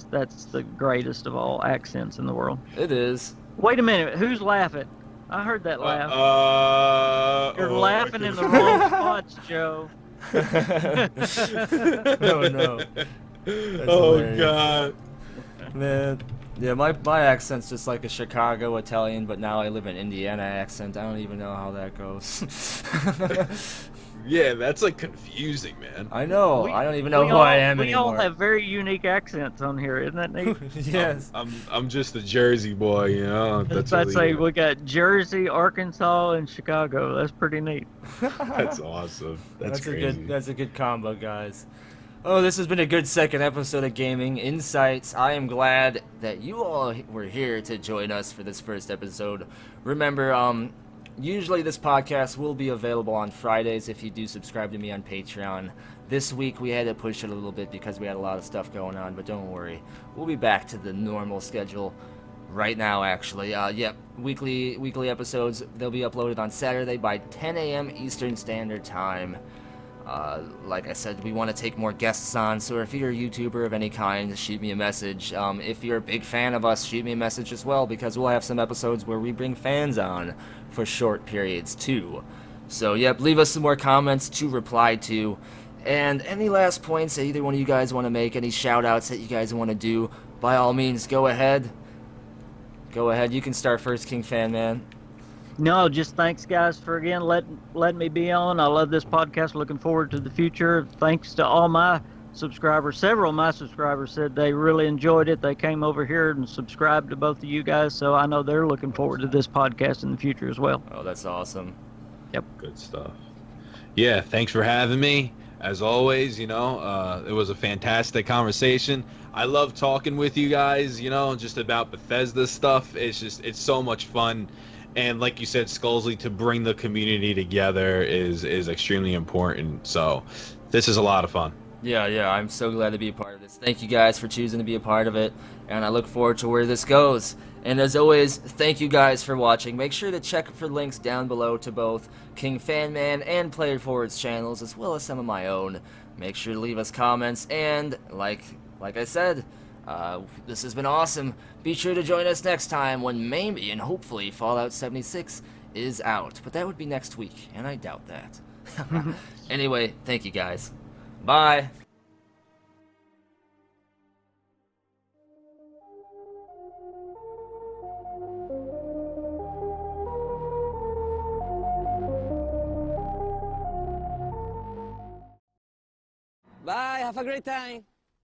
That's the greatest of all accents in the world. It is. Wait a minute. Who's laughing? I heard that laugh. You're oh, laughing in the wrong spots, Joe. No, no. That's Oh hilarious. God. Man. Yeah, my accent's just like a Chicago Italian, but now I live in Indiana accent. I don't even know how that goes. Yeah, that's like confusing, man. I know. I don't even know who all, I am we anymore. all have very unique accents on here, isn't that neat? Yes. I'm just a Jersey boy, you know. That's I'd really say it. we got Jersey, Arkansas, and Chicago. That's pretty neat. That's awesome. That's crazy. That's a good combo, guys. Oh, this has been a good second episode of Gaming Insights. I am glad that you all were here to join us for this first episode. Remember, usually this podcast will be available on Fridays if you do subscribe to me on Patreon. This week we had to push it a little bit because we had a lot of stuff going on, but don't worry. We'll be back to the normal schedule right now, actually. Yep, weekly episodes, they'll be uploaded on Saturday by 10 a.m. Eastern Standard Time. Like I said, we want to take more guests on, so if you're a YouTuber of any kind, shoot me a message. If you're a big fan of us, shoot me a message as well, because we'll have some episodes where we bring fans on for short periods too. So yep, leave us some more comments to reply to. And any last points that either one of you guys want to make, any shout outs that you guys want to do, by all means, go ahead. Go ahead, you can start first, KingFanMan. No, just thanks, guys, for again letting me be on. I love this podcast. Looking forward to the future. Thanks to all my subscribers. Several of my subscribers said they really enjoyed it. They came over here and subscribed to both of you guys, so I know they're looking forward to this podcast in the future as well. Oh, that's awesome. Yep. Good stuff. Yeah, thanks for having me. As always, you know, it was a fantastic conversation. I love talking with you guys, you know, just about Bethesda stuff. It's so much fun. And like you said, Skullzi, to bring the community together is extremely important. So this is a lot of fun. Yeah, I'm so glad to be a part of this. Thank you guys for choosing to be a part of it, and I look forward to where this goes. And as always, thank you guys for watching. Make sure to check for links down below to both KingFanMan and PlayItForward's channels, as well as some of my own. Make sure to leave us comments, and like I said, this has been awesome. Be sure to join us next time when maybe and hopefully Fallout 76 is out. But that would be next week, and I doubt that. Anyway, thank you guys. Bye. Bye, have a great time.